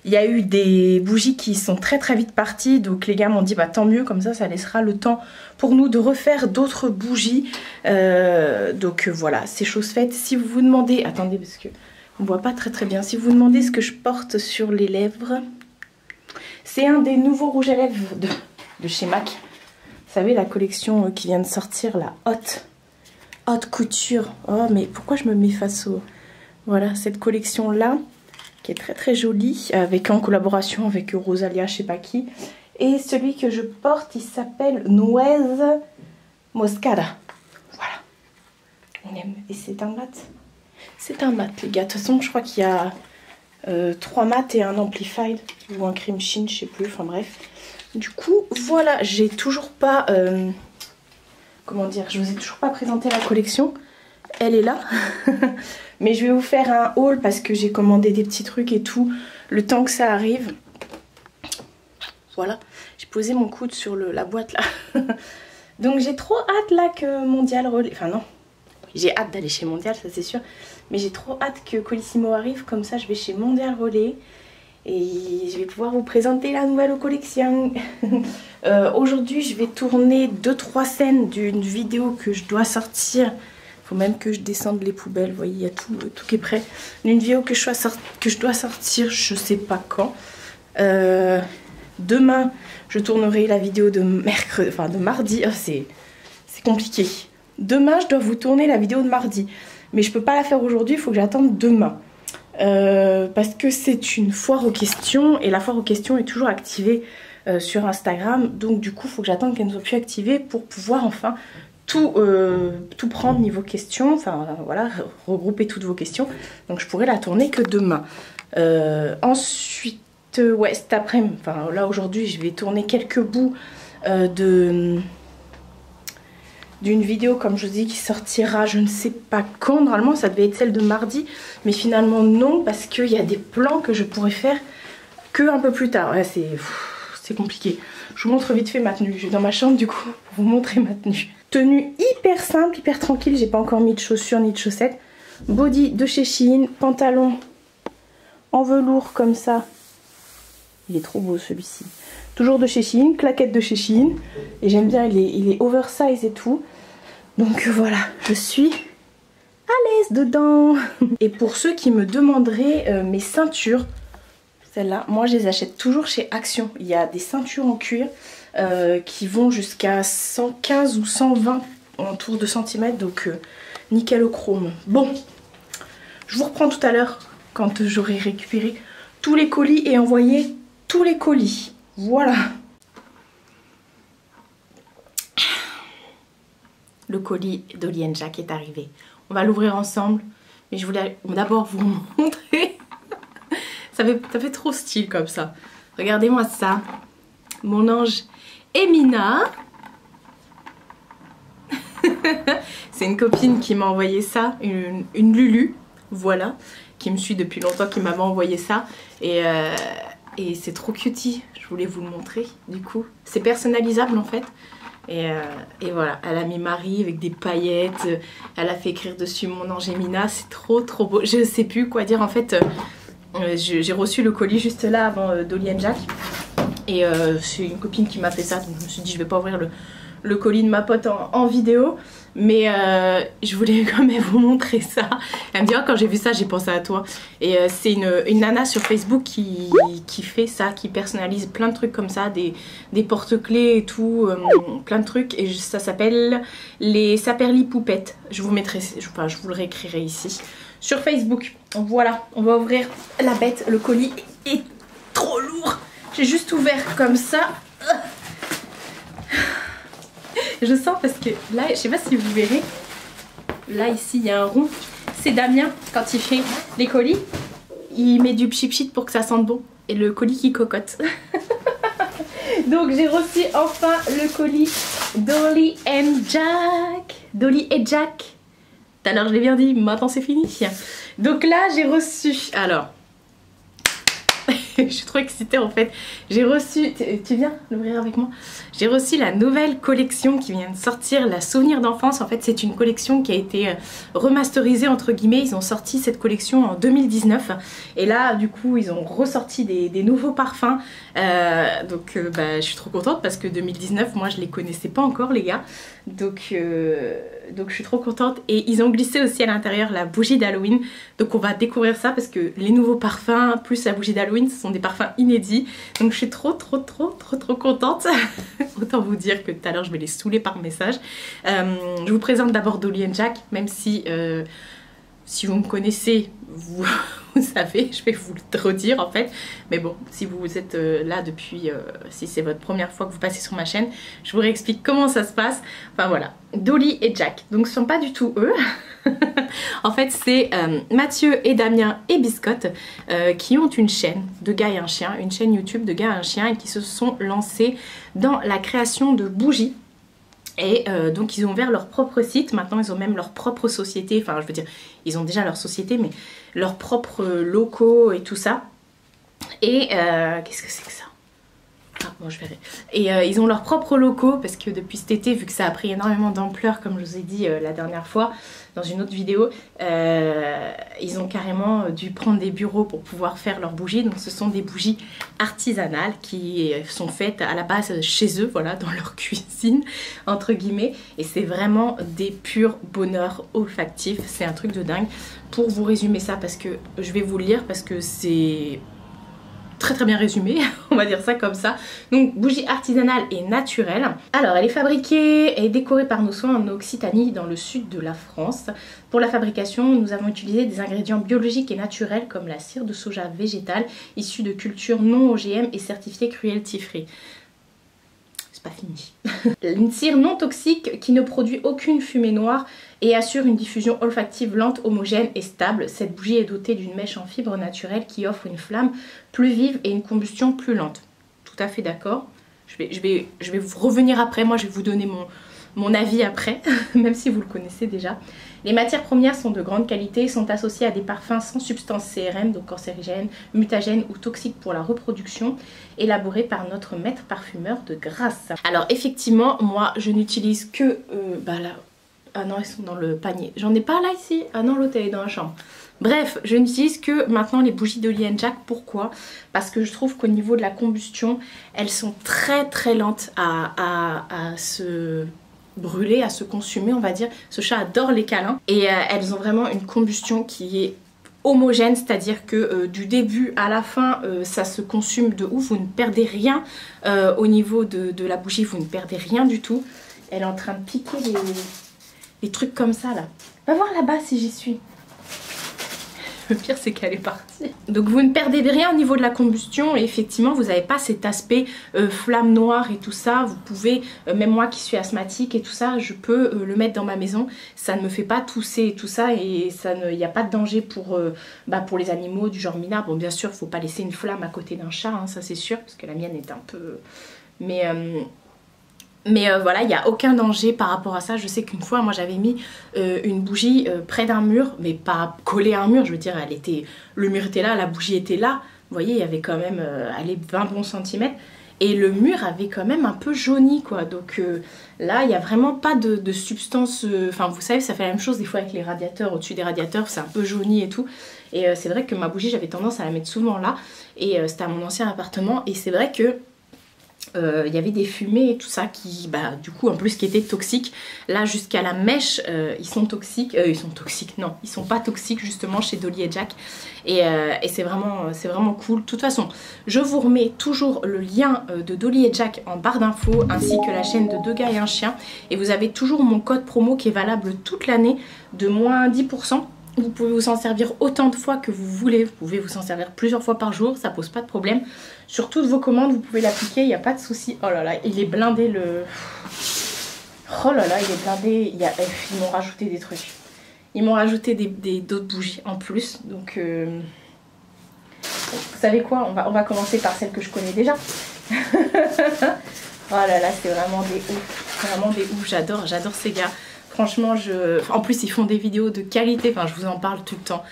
Il y a eu des bougies qui sont très vite parties. Donc les gars m'ont dit bah tant mieux, comme ça laissera le temps pour nous de refaire d'autres bougies. Donc voilà, c'est chose faite. Si vous vous demandez, attendez parce que on voit pas très bien. Si vous vous demandez ce que je porte sur les lèvres, c'est un des nouveaux rouges à lèvres de chez MAC. Vous savez, la collection qui vient de sortir, la haute couture. Oh mais pourquoi je me mets face au... Voilà, cette collection-là, qui est très jolie, en collaboration avec Rosalia, je sais pas qui. Et celui que je porte, il s'appelle Nuez Moscada. Voilà. On aime. Et c'est un mat. C'est un mat, les gars. De toute façon, je crois qu'il y a 3 mats et un amplified. Ou un cream sheen, je sais plus. Enfin bref. Du coup, voilà. J'ai toujours pas... comment dire? Je vous ai toujours pas présenté la collection. Elle est là. Mais je vais vous faire un haul parce que j'ai commandé des petits trucs et tout. Le temps que ça arrive. Voilà. J'ai posé mon coude sur la boîte là. Donc j'ai trop hâte là que Mondial Relais... Enfin non. J'ai hâte d'aller chez Mondial, ça c'est sûr. Mais j'ai trop hâte que Colissimo arrive. Comme ça je vais chez Mondial Relais. Et je vais pouvoir vous présenter la nouvelle collection. Aujourd'hui je vais tourner 2-3 scènes d'une vidéo que je dois sortir. Faut même que je descende les poubelles, vous voyez, il y a tout qui est prêt. Une vidéo que je dois sortir, je sais pas quand. Demain, je tournerai la vidéo de mardi. Oh, c'est compliqué. Demain, je dois vous tourner la vidéo de mardi. Mais je peux pas la faire aujourd'hui, il faut que j'attende demain. Parce que c'est une foire aux questions. Et la foire aux questions est toujours activée sur Instagram. Donc du coup, il faut que j'attende qu'elle ne soit plus activée pour pouvoir enfin... tout prendre niveau questions, enfin voilà, regrouper toutes vos questions. Donc je pourrais la tourner que demain. Ensuite, ouais, cet après-midi, enfin là aujourd'hui, je vais tourner quelques bouts d'une vidéo, comme je vous dis, qui sortira je ne sais pas quand. Normalement, ça devait être celle de mardi, mais finalement non, parce qu'il y a des plans que je pourrais faire que un peu plus tard. Ouais, c'est compliqué. Je vous montre vite fait ma tenue. Je vais dans ma chambre du coup pour vous montrer ma tenue. Tenue hyper simple, hyper tranquille. J'ai pas encore mis de chaussures ni de chaussettes. Body de chez Shein. Pantalon en velours comme ça. Il est trop beau celui-ci. Toujours de chez Shein, claquette de chez Shein. Et j'aime bien, il est oversize et tout. Donc voilà, je suis à l'aise dedans. Et pour ceux qui me demanderaient mes ceintures, celles-là, moi je les achète toujours chez Action. Il y a des ceintures en cuir qui vont jusqu'à 115 ou 120 en tour de centimètres. Donc nickel au chrome. Bon, je vous reprends tout à l'heure quand j'aurai récupéré tous les colis et envoyé tous les colis. Voilà. Le colis d'Olly & Jack est arrivé. On va l'ouvrir ensemble. Mais je voulais d'abord vous montrer. ça fait trop style comme ça. Regardez-moi ça. Mon ange Emina. C'est une copine qui m'a envoyé ça. Une Lulu. Voilà. Qui me suit depuis longtemps, qui m'avait envoyé ça. Et c'est trop cutie. Je voulais vous le montrer du coup. C'est personnalisable en fait. Et voilà, elle a mis Marie avec des paillettes, elle a fait écrire dessus mon ange Emina, c'est trop beau. Je sais plus quoi dire en fait, j'ai reçu le colis juste là avant d'Olly & Jack. Et c'est une copine qui m'a fait ça, donc je me suis dit je vais pas ouvrir le colis de ma pote en vidéo. Mais je voulais quand même vous montrer ça. Elle me dit oh, quand j'ai vu ça j'ai pensé à toi. Et c'est une nana sur Facebook qui fait ça, qui personnalise plein de trucs comme ça, des porte-clés et tout, plein de trucs. Et ça s'appelle les Saperli Poupettes. Je vous mettrai, enfin je vous le réécrirai ici sur Facebook. Voilà, on va ouvrir la bête. Le colis est trop lourd. J'ai juste ouvert comme ça. Je sens parce que là, je sais pas si vous verrez, là ici il y a un rond. C'est Damien, quand il fait les colis, il met du pchit-pchit pour que ça sente bon. Et le colis qui cocotte. Donc j'ai reçu enfin le colis d'Olly & Jack. D'Olly & Jack. Tout à l'heure je l'ai bien dit, maintenant c'est fini. Donc là j'ai reçu, alors... je suis trop excitée en fait. J'ai reçu, tu viens l'ouvrir avec moi? J'ai reçu la nouvelle collection qui vient de sortir, la Souvenir d'enfance. En fait c'est une collection qui a été remasterisée entre guillemets. Ils ont sorti cette collection en 2019 et là du coup ils ont ressorti des nouveaux parfums. Donc je suis trop contente parce que 2019 moi je les connaissais pas encore les gars. Donc je suis trop contente. Et ils ont glissé aussi à l'intérieur la bougie d'Halloween. Donc on va découvrir ça parce que les nouveaux parfums plus la bougie d'Halloween ce sont des parfums inédits. Donc je suis trop contente. Autant vous dire que tout à l'heure je vais les saouler par message. Je vous présente d'abord Dolly & Jack. Même si vous me connaissez, vous savez, je vais vous le redire en fait. Mais bon, si vous êtes là depuis, si c'est votre première fois que vous passez sur ma chaîne, je vous réexplique comment ça se passe. Enfin voilà, Dolly & Jack. Donc ce ne sont pas du tout eux. En fait c'est Mathieu et Damien et Biscotte qui ont une chaîne de gars et un chien, une chaîne YouTube de gars et un chien et qui se sont lancés dans la création de bougies. Et donc ils ont ouvert leur propre site, maintenant ils ont même leur propre société, enfin je veux dire, ils ont déjà leur société mais leurs propres locaux et tout ça. Et qu'est-ce que c'est que ça? Ah bon je verrai. Et ils ont leurs propres locaux parce que depuis cet été, vu que ça a pris énormément d'ampleur comme je vous ai dit la dernière fois dans une autre vidéo, ils ont carrément dû prendre des bureaux pour pouvoir faire leurs bougies. Donc ce sont des bougies artisanales qui sont faites à la base chez eux, voilà, dans leur cuisine entre guillemets. Et c'est vraiment des purs bonheurs olfactifs, c'est un truc de dingue. Pour vous résumer ça, parce que je vais vous le lire parce que c'est très bien résumé, on va dire ça comme ça. Donc bougie artisanale et naturelle. Alors elle est fabriquée et décorée par nos soins en Occitanie dans le sud de la France. Pour la fabrication nous avons utilisé des ingrédients biologiques et naturels comme la cire de soja végétale issue de cultures non OGM et certifiée cruelty free. C'est pas fini. Une cire non toxique qui ne produit aucune fumée noire et assure une diffusion olfactive lente, homogène et stable. Cette bougie est dotée d'une mèche en fibre naturelle qui offre une flamme plus vive et une combustion plus lente. Tout à fait d'accord. Je vais vous revenir après, moi je vais vous donner mon avis après, même si vous le connaissez déjà. Les matières premières sont de grande qualité et sont associées à des parfums sans substance CRM, donc cancérigènes, mutagènes ou toxiques pour la reproduction, élaborés par notre maître parfumeur de Grasse. Alors effectivement, moi je n'utilise que... là, ah non, ils sont dans le panier. J'en ai pas là ici. Ah non, l'autre elle est dans la chambre. Bref, je n'utilise que maintenant les bougies d'Olly & Jack. Pourquoi? Parce que je trouve qu'au niveau de la combustion, elles sont très lentes à se brûler, à se consumer, on va dire. Ce chat adore les câlins et elles ont vraiment une combustion qui est homogène, c'est-à-dire que du début à la fin ça se consume de ouf, vous ne perdez rien au niveau de la bougie, vous ne perdez rien du tout. Elle est en train de piquer les trucs comme ça là. Va voir là-bas si j'y suis. Le pire c'est qu'elle est partie. Donc vous ne perdez rien au niveau de la combustion et effectivement vous n'avez pas cet aspect flamme noire et tout ça. Vous pouvez, même moi qui suis asthmatique et tout ça, je peux le mettre dans ma maison. Ça ne me fait pas tousser et tout ça et il n'y a pas de danger pour les animaux du genre Mina. Bon bien sûr il ne faut pas laisser une flamme à côté d'un chat, hein, ça c'est sûr, parce que la mienne est un peu... Mais voilà, il n'y a aucun danger par rapport à ça. Je sais qu'une fois, moi j'avais mis une bougie près d'un mur, mais pas collée à un mur, je veux dire, le mur était là, la bougie était là. Vous voyez, il y avait quand même allez, 20 bons centimètres. Et le mur avait quand même un peu jauni, quoi. Donc là, il n'y a vraiment pas de substance... Enfin, vous savez, ça fait la même chose des fois avec les radiateurs. Au-dessus des radiateurs, c'est un peu jauni et tout. Et c'est vrai que ma bougie, j'avais tendance à la mettre souvent là. Et c'était à mon ancien appartement. Et c'est vrai que... il y avait des fumées et tout ça qui, du coup, en plus qui étaient toxiques. Là, jusqu'à la mèche, ils sont toxiques. Ils sont toxiques, non, ils sont pas toxiques justement chez Dolly & Jack. Et c'est vraiment cool. De toute façon, je vous remets toujours le lien de Dolly & Jack en barre d'infos, ainsi que la chaîne de 2 gars et un chien. Et vous avez toujours mon code promo qui est valable toute l'année de moins 10%. Vous pouvez vous en servir autant de fois que vous voulez. Vous pouvez vous en servir plusieurs fois par jour, ça pose pas de problème. Sur toutes vos commandes, vous pouvez l'appliquer, il n'y a pas de souci. Oh là là, il est blindé le... Oh là là, il est blindé. Ils m'ont rajouté des trucs. Ils m'ont rajouté d'autres bougies en plus. Donc, vous savez quoi, on va commencer par celle que je connais déjà. Oh là là, c'est vraiment des ouf. Vraiment des ouf, j'adore ces gars. Franchement, en plus ils font des vidéos de qualité, enfin je vous en parle tout le temps.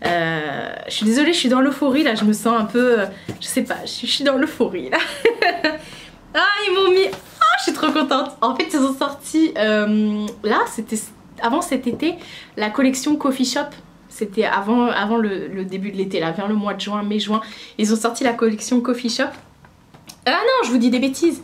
Je suis désolée, je suis dans l'euphorie là, je me sens un peu... je sais pas, je suis dans l'euphorie là. Ah, ils m'ont mis... Ah, je suis trop contente. En fait, ils ont sorti... là, c'était avant cet été, la collection Coffee Shop. C'était avant le début de l'été, là, vers le mois de juin, mai-juin. Ils ont sorti la collection Coffee Shop. Ah non, je vous dis des bêtises.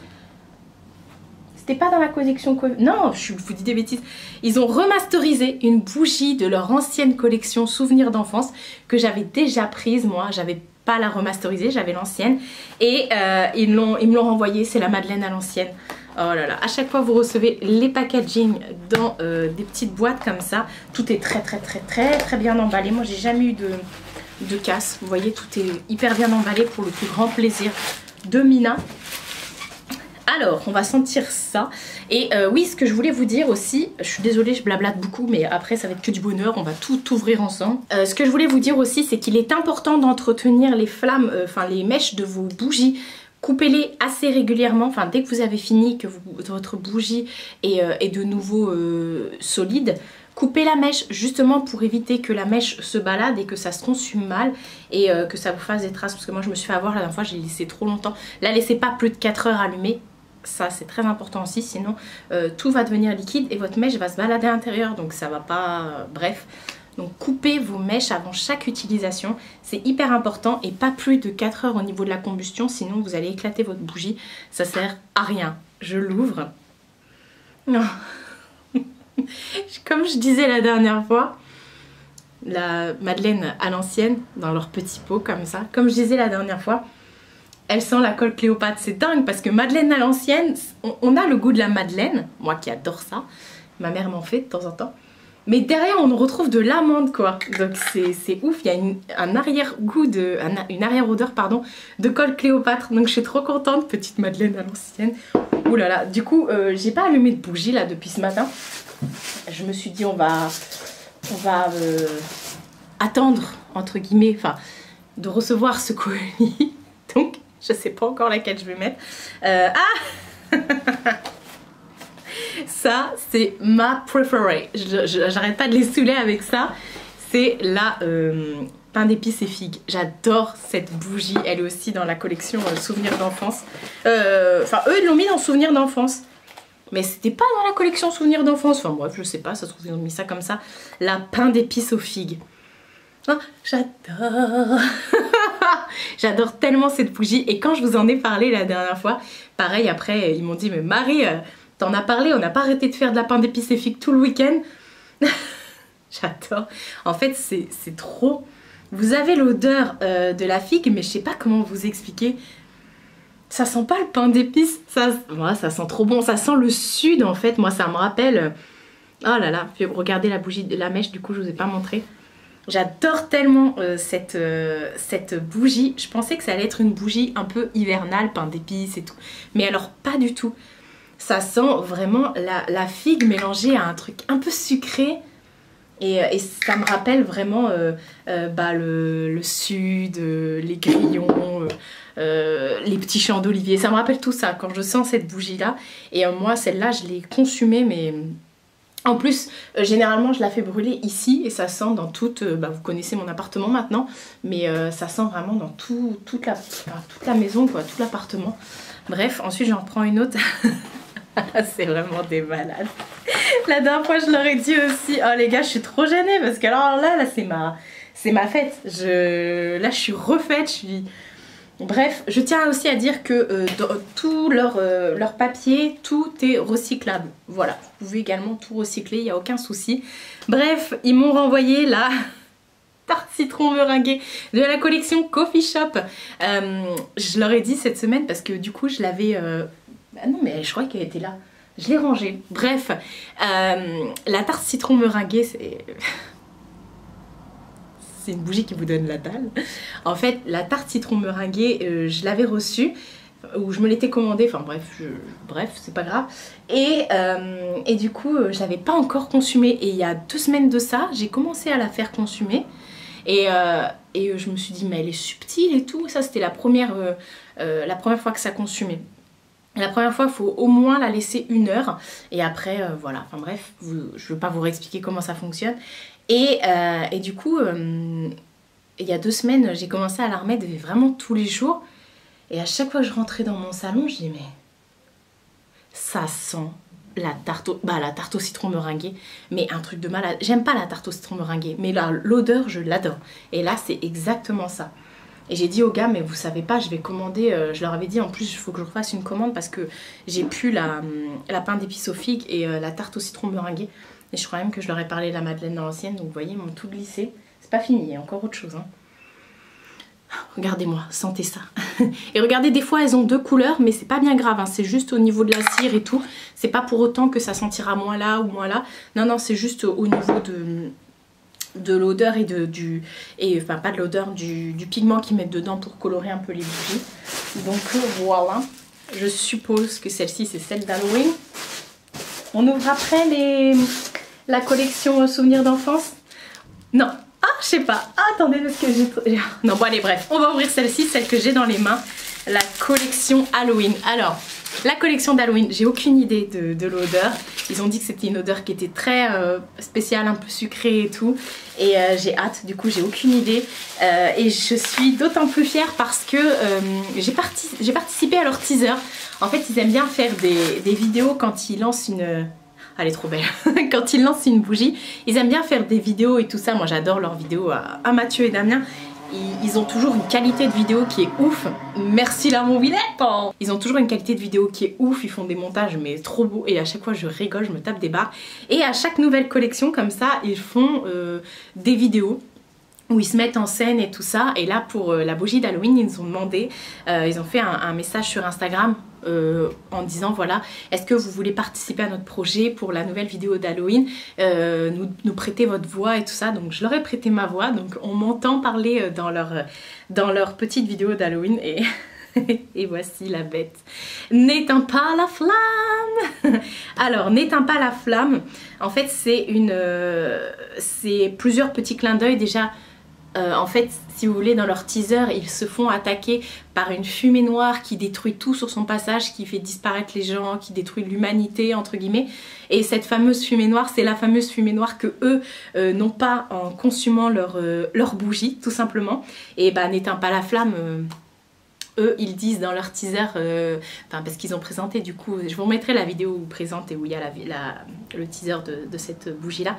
C'était pas dans la collection... Non, je vous dis des bêtises. Ils ont remasterisé une bougie de leur ancienne collection Souvenirs d'enfance que j'avais déjà prise, moi. J'avais pas la remasterisée, j'avais l'ancienne. Et ils me l'ont renvoyée, c'est la Madeleine à l'ancienne. Oh là là, à chaque fois vous recevez les packaging dans des petites boîtes comme ça. Tout est très bien emballé. Moi j'ai jamais eu de casse. Vous voyez, tout est hyper bien emballé pour le plus grand plaisir de Mina. Alors, on va sentir ça. Et oui, ce que je voulais vous dire aussi, je suis désolée, je blablate beaucoup, mais après ça va être que du bonheur, on va tout ouvrir ensemble. Ce que je voulais vous dire aussi, c'est qu'il est important d'entretenir les flammes, les mèches de vos bougies. Coupez-les assez régulièrement, enfin dès que vous avez fini, que votre bougie est de nouveau solide. Coupez la mèche justement pour éviter que la mèche se balade et que ça se consume mal et que ça vous fasse des traces. Parce que moi je me suis fait avoir la dernière fois, j'ai laissé trop longtemps. La laissez pas plus de 4 heures allumée. Ça c'est très important aussi, sinon tout va devenir liquide et votre mèche va se balader à l'intérieur, donc ça va pas... bref. Donc coupez vos mèches avant chaque utilisation, c'est hyper important et pas plus de 4 heures au niveau de la combustion, sinon vous allez éclater votre bougie, ça sert à rien. Je l'ouvre. Non. Comme je disais la dernière fois, la Madeleine à l'ancienne, dans leur petit pot comme ça, comme je disais la dernière fois, elle sent la colle Cléopâtre, c'est dingue parce que Madeleine à l'ancienne, on a le goût de la Madeleine, moi qui adore ça, ma mère m'en fait de temps en temps, mais derrière on retrouve de l'amande quoi, donc c'est ouf, il y a un arrière-goût, une arrière-odeur pardon, de colle Cléopâtre, donc je suis trop contente, petite Madeleine à l'ancienne. Ouh là là, du coup j'ai pas allumé de bougie là depuis ce matin, je me suis dit on va attendre entre guillemets, enfin de recevoir ce colis, donc je sais pas encore laquelle je vais mettre. Ça, c'est ma préférée. J'arrête pas de les saouler avec ça. C'est la pain d'épices et figues. J'adore cette bougie. Elle est aussi dans la collection Souvenirs d'enfance. Enfin, eux, ils l'ont mis dans Souvenirs d'enfance. Mais c'était pas dans la collection Souvenirs d'enfance. Enfin, bref, je sais pas. Ça se trouve, ils ont mis ça comme ça. La pain d'épices aux figues. Oh, j'adore. J'adore tellement cette bougie. Et quand je vous en ai parlé la dernière fois, pareil, après, ils m'ont dit, mais Marie, t'en as parlé, on n'a pas arrêté de faire de la pain d'épices et figues tout le week-end. J'adore. En fait, c'est trop... Vous avez l'odeur de la figue, mais je sais pas comment vous expliquer. Ça sent pas le pain d'épices. Moi, ça sent trop bon. Ça sent le sud, en fait. Moi, ça me rappelle... Oh là là, regardez la bougie, la mèche, du coup, je vous ai pas montré. J'adore tellement cette bougie. Je pensais que ça allait être une bougie un peu hivernale, pain d'épices et tout. Mais alors, pas du tout. Ça sent vraiment la figue mélangée à un truc un peu sucré. Et ça me rappelle vraiment le sud, les grillons, les petits champs d'olivier. Ça me rappelle tout ça quand je sens cette bougie-là. Et moi, celle-là, je l'ai consumée, mais... En plus, généralement, je la fais brûler ici et ça sent dans toute... vous connaissez mon appartement maintenant, mais ça sent vraiment dans toute la maison, quoi, tout l'appartement. Bref, ensuite, j'en reprends une autre. C'est vraiment des malades. La dernière fois, je leur ai dit aussi... Oh les gars, je suis trop gênée parce que alors là c'est ma fête. Là, je suis refaite, je suis... Bref, je tiens aussi à dire que dans tout leur papier, tout est recyclable. Voilà, vous pouvez également tout recycler, il n'y a aucun souci. Bref, ils m'ont renvoyé la tarte citron meringuée de la collection Coffee Shop. Je leur ai dit cette semaine parce que du coup je l'avais... Ah non mais je crois qu'elle était là. Je l'ai rangée. Bref, la tarte citron meringuée, c'est une bougie qui vous donne la dalle. En fait, la tarte citron meringuée, je l'avais reçue, ou je me l'étais commandée, enfin bref, c'est pas grave. Et du coup, je l'avais pas encore consumée. Et il y a 2 semaines de ça, j'ai commencé à la faire consumer. Et je me suis dit, mais elle est subtile et tout. Ça, c'était la première fois que ça consumait. La première fois, il faut au moins la laisser 1 heure. Et après, voilà. Enfin bref, je ne veux pas vous réexpliquer comment ça fonctionne. Et du coup, il y a 2 semaines, j'ai commencé à la remettre vraiment tous les jours. Et à chaque fois que je rentrais dans mon salon, je disais, mais ça sent la tarte au citron meringuée. Mais un truc de malade. J'aime pas la tarte au citron meringuée, mais l'odeur, je l'adore. Et là, c'est exactement ça. Et j'ai dit aux gars, mais vous savez pas, je vais commander, je leur avais dit en plus il faut que je refasse une commande parce que j'ai plus la pain d'épices aux figues et la tarte au citron meringuée. Et je crois même que je leur ai parlé de la madeleine dans l'ancienne, donc vous voyez, ils m'ont tout glissé. C'est pas fini, il y a encore autre chose. Hein. Regardez-moi, sentez ça. Et regardez, des fois elles ont 2 couleurs, mais c'est pas bien grave, hein. C'est juste au niveau de la cire et tout. C'est pas pour autant que ça sentira moins là ou moins là. Non, non, c'est juste au niveau de l'odeur et enfin pas de l'odeur, du pigment qu'ils mettent dedans pour colorer un peu les bougies. Donc voilà, je suppose que celle-ci c'est celle d'Halloween. On ouvre après la collection souvenirs d'enfance. Non, ah je sais pas, ah, attendez parce que j'ai... Non bon allez bref, on va ouvrir celle-ci, celle que j'ai dans les mains, la collection Halloween. Alors, la collection d'Halloween, j'ai aucune idée de l'odeur. Ils ont dit que c'était une odeur qui était très spéciale, un peu sucrée et tout. Et j'ai hâte, du coup j'ai aucune idée. Et je suis d'autant plus fière parce que j'ai participé à leur teaser. En fait, ils aiment bien faire des vidéos quand ils lancent une... Elle est trop belle. Quand ils lancent une bougie, ils aiment bien faire des vidéos et tout ça. Moi j'adore leurs vidéos à Mathieu et Damien. Ils ont toujours une qualité de vidéo qui est ouf. Merci là mon Villette. Ils ont toujours une qualité de vidéo qui est ouf. Ils font des montages mais trop beaux. Et à chaque fois je rigole, je me tape des barres. Et à chaque nouvelle collection comme ça, ils font des vidéos où ils se mettent en scène et tout ça. Et là pour la bougie d'Halloween, ils nous ont demandé, ils ont fait un message sur Instagram en disant voilà, est-ce que vous voulez participer à notre projet pour la nouvelle vidéo d'Halloween, nous prêter votre voix et tout ça. Donc je leur ai prêté ma voix, donc on m'entend parler dans leur petite vidéo d'Halloween et... Et voici la bête. N'éteins pas la flamme. Alors, n'éteins pas la flamme. En fait, c'est plusieurs petits clins d'œil. Déjà, en fait, si vous voulez, dans leur teaser, ils se font attaquer par une fumée noire qui détruit tout sur son passage, qui fait disparaître les gens, qui détruit l'humanité, entre guillemets. Et cette fameuse fumée noire, c'est la fameuse fumée noire que eux n'ont pas en consumant leur bougie, tout simplement. Et bah, n'éteins pas la flamme... eux, ils disent dans leur teaser, parce qu'ils ont présenté du coup, je vous remettrai la vidéo où ils présentent et où il y a le teaser de cette bougie-là.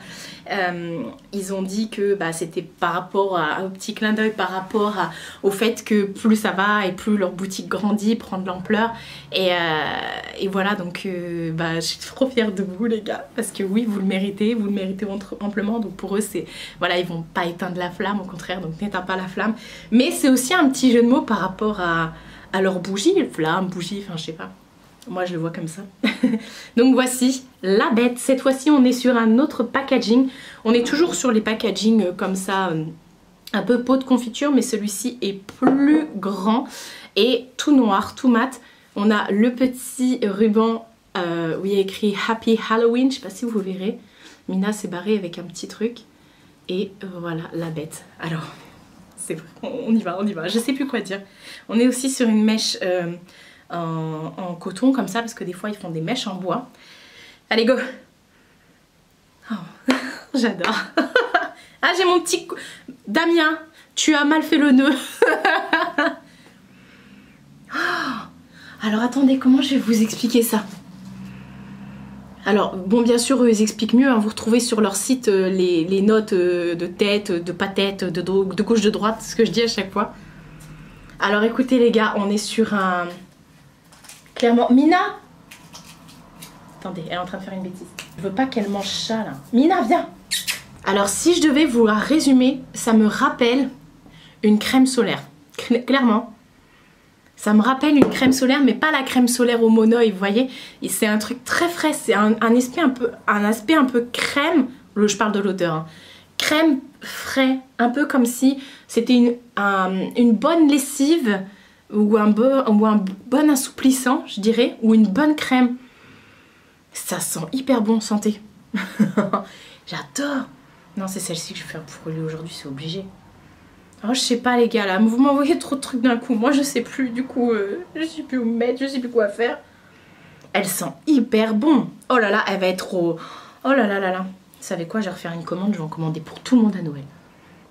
Ils ont dit que c'était par rapport au petit clin d'œil, par rapport au fait que plus ça va et plus leur boutique grandit, prend de l'ampleur. Et voilà, donc je suis trop fière de vous les gars, parce que oui, vous le méritez amplement. Donc pour eux, c'est voilà, ils vont pas éteindre la flamme, au contraire, donc n'éteins pas la flamme. Mais c'est aussi un petit jeu de mots par rapport à leur bougie, flamme, bougie, enfin je sais pas. Moi je le vois comme ça. Donc voici la bête. Cette fois-ci on est sur un autre packaging. On est toujours sur les packaging comme ça, un peu pot de confiture, mais celui-ci est plus grand et tout noir, tout mat. On a le petit ruban où il y a écrit Happy Halloween, je sais pas si vous verrez. Mina s'est barrée avec un petit truc. Et voilà la bête. Alors, c'est vrai, on y va, je sais plus quoi dire. On est aussi sur une mèche en coton comme ça, parce que des fois ils font des mèches en bois. Allez go. Oh, j'adore. Ah, j'ai mon petit... Damien, tu as mal fait le nœud. Alors attendez, comment je vais vous expliquer ça? Alors bon, bien sûr eux ils expliquent mieux, hein. Vous retrouvez sur leur site les notes de tête, de pas tête, de gauche, de droite, ce que je dis à chaque fois. Alors écoutez les gars, on est sur un... Clairement... Mina! Attendez, elle est en train de faire une bêtise. Je veux pas qu'elle mange ça là. Mina, viens! Alors si je devais vous la résumer, ça me rappelle une crème solaire. Clairement. Ça me rappelle une crème solaire, mais pas la crème solaire au monoï, vous voyez. C'est un truc très frais, c'est un aspect un peu crème. Je parle de l'odeur. Hein. Crème frais, un peu comme si c'était une bonne lessive ou un bon assouplissant, je dirais, ou une bonne crème. Ça sent hyper bon, santé. J'adore. Non, c'est celle-ci que je vais faire pour lui aujourd'hui, c'est obligé. Oh, je sais pas les gars là, vous m'envoyez trop de trucs d'un coup, moi je sais plus du coup, je sais plus où mettre, je sais plus quoi faire. Elle sent hyper bon. Oh là là, elle va être trop... Oh là là là là. Vous savez quoi, je vais refaire une commande, je vais en commander pour tout le monde à Noël.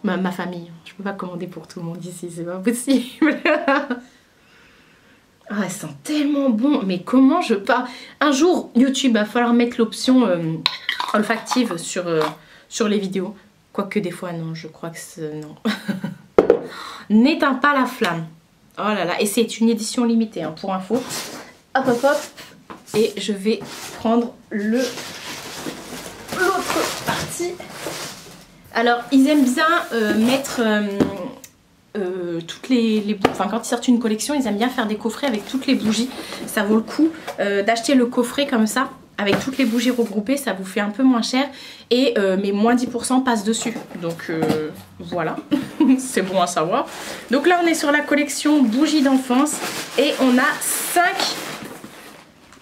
Ma famille, je peux pas commander pour tout le monde ici, c'est pas possible. Ah, elle sent tellement bon, mais comment je pars... Un jour, YouTube, va falloir mettre l'option olfactive sur les vidéos. Quoique des fois, non, je crois que c'est... Non. N'éteins pas la flamme. Oh là là, et c'est une édition limitée, hein, pour info. Hop, hop, hop. Et je vais prendre l'autre partie. Alors, ils aiment bien mettre... toutes enfin quand ils sortent une collection, ils aiment bien faire des coffrets avec toutes les bougies. Ça vaut le coup d'acheter le coffret comme ça avec toutes les bougies regroupées, ça vous fait un peu moins cher et mais moins 10% passe dessus, donc voilà. C'est bon à savoir. Donc là on est sur la collection bougies d'enfance et on a 5,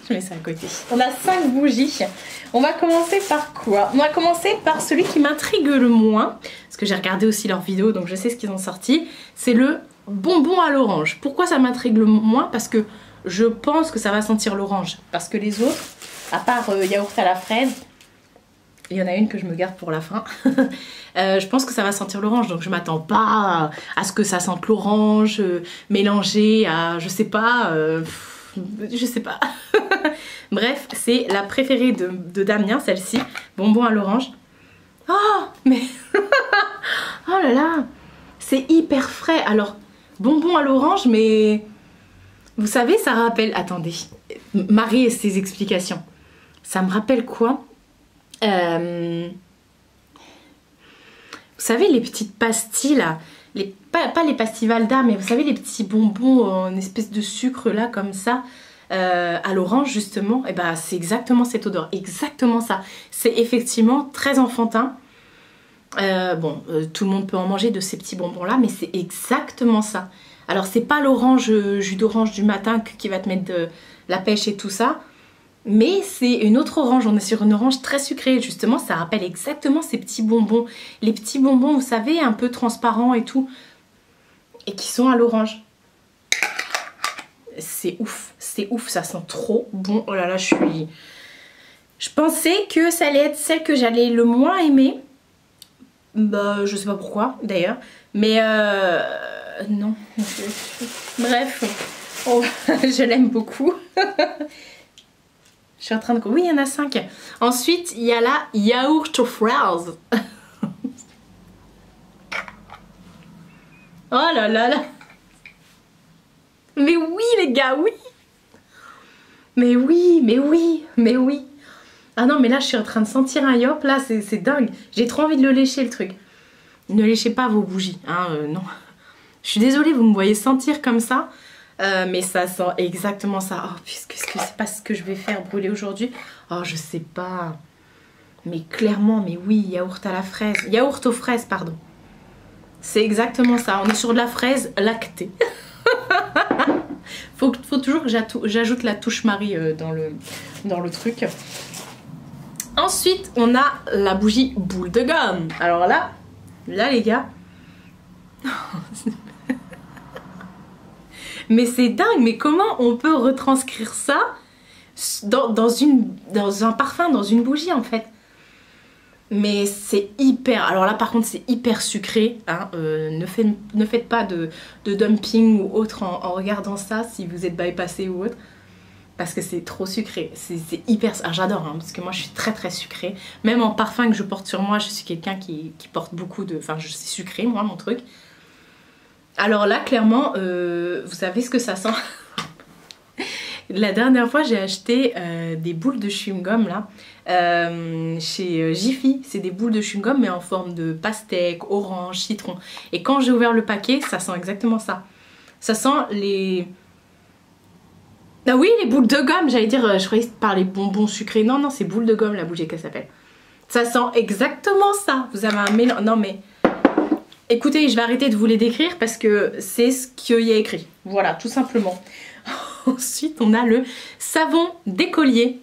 je mets ça à côté, on a 5 bougies. On va commencer par quoi? On va commencer par celui qui m'intrigue le moins, parce que j'ai regardé aussi leurs vidéos, donc je sais ce qu'ils ont sorti. C'est le bonbon à l'orange. Pourquoi ça m'intrigue le moins? Parce que je pense que ça va sentir l'orange. Parce que les autres, à part yaourt à la fraise, il y en a une que je me garde pour la fin. Je pense que ça va sentir l'orange, donc je m'attends pas à ce que ça sente l'orange mélangé à, je sais pas... je sais pas. Bref, c'est la préférée de Damien, celle-ci. Bonbon à l'orange. Oh, mais... oh là là. C'est hyper frais. Alors, bonbon à l'orange, mais... Vous savez, ça rappelle... Attendez. Marie et ses explications. Ça me rappelle quoi? Vous savez, les petites pastilles, là. Pas les pastilles Valda, mais vous savez, les petits bonbons en espèce de sucre, là, comme ça. À l'orange justement, et ben c'est exactement cette odeur, exactement ça. C'est effectivement très enfantin. Tout le monde peut en manger de ces petits bonbons là, mais c'est exactement ça. Alors c'est pas l'orange jus d'orange du matin qui va te mettre de la pêche et tout ça, mais c'est une autre orange. On est sur une orange très sucrée, justement ça rappelle exactement ces petits bonbons, les petits bonbons vous savez un peu transparents et tout, et qui sont à l'orange. C'est ouf, ça sent trop bon. Oh là là, je pensais que ça allait être celle que j'allais le moins aimer. Bah, je sais pas pourquoi d'ailleurs. Mais Non. Bref, je l'aime beaucoup. Je suis en train de... Oui, il y en a 5. Ensuite, il y a la yaourt aux fraises. Oh là là là. Mais oui, les gars, oui. Mais oui, mais oui, mais oui. Ah non, mais là, je suis en train de sentir un yop. Là, c'est dingue. J'ai trop envie de le lécher, le truc. Ne léchez pas vos bougies. Hein, non. Je suis désolée, vous me voyez sentir comme ça. Mais ça sent exactement ça. Oh, puisque c'est pas ce que je vais faire brûler aujourd'hui. Oh, je sais pas. Mais clairement, mais oui, yaourt à la fraise. Yaourt aux fraises, pardon. C'est exactement ça. On est sur de la fraise lactée. faut toujours que j'ajoute la touche Marie dans le truc. Ensuite, on a la bougie boule de gomme. Alors là les gars. Mais c'est dingue, mais comment on peut retranscrire ça dans un parfum, dans une bougie en fait? Mais c'est hyper... Alors là par contre c'est hyper sucré, hein. Ne faites pas de dumping ou autre en regardant ça si vous êtes bypassé ou autre. Parce que c'est trop sucré, c'est hyper... Ah, j'adore, hein, parce que moi je suis très très sucrée. Même en parfum que je porte sur moi, je suis quelqu'un qui porte beaucoup de... Enfin, je suis sucrée, moi, mon truc. Alors là, clairement, vous savez ce que ça sent? La dernière fois, j'ai acheté des boules de chewing-gum, là, chez Jiffy. C'est des boules de chewing-gum, mais en forme de pastèque, orange, citron. Et quand j'ai ouvert le paquet, ça sent exactement ça. Ça sent les... Ah oui, les boules de gomme, j'allais dire, je croyais par les bonbons sucrés. Non, non, c'est boules de gomme la bougie qu'elle s'appelle. Ça sent exactement ça. Vous avez un mélange... Non mais... Écoutez, je vais arrêter de vous les décrire parce que c'est ce qu'il y a écrit. Voilà, tout simplement. Ensuite, on a le savon d'écolier.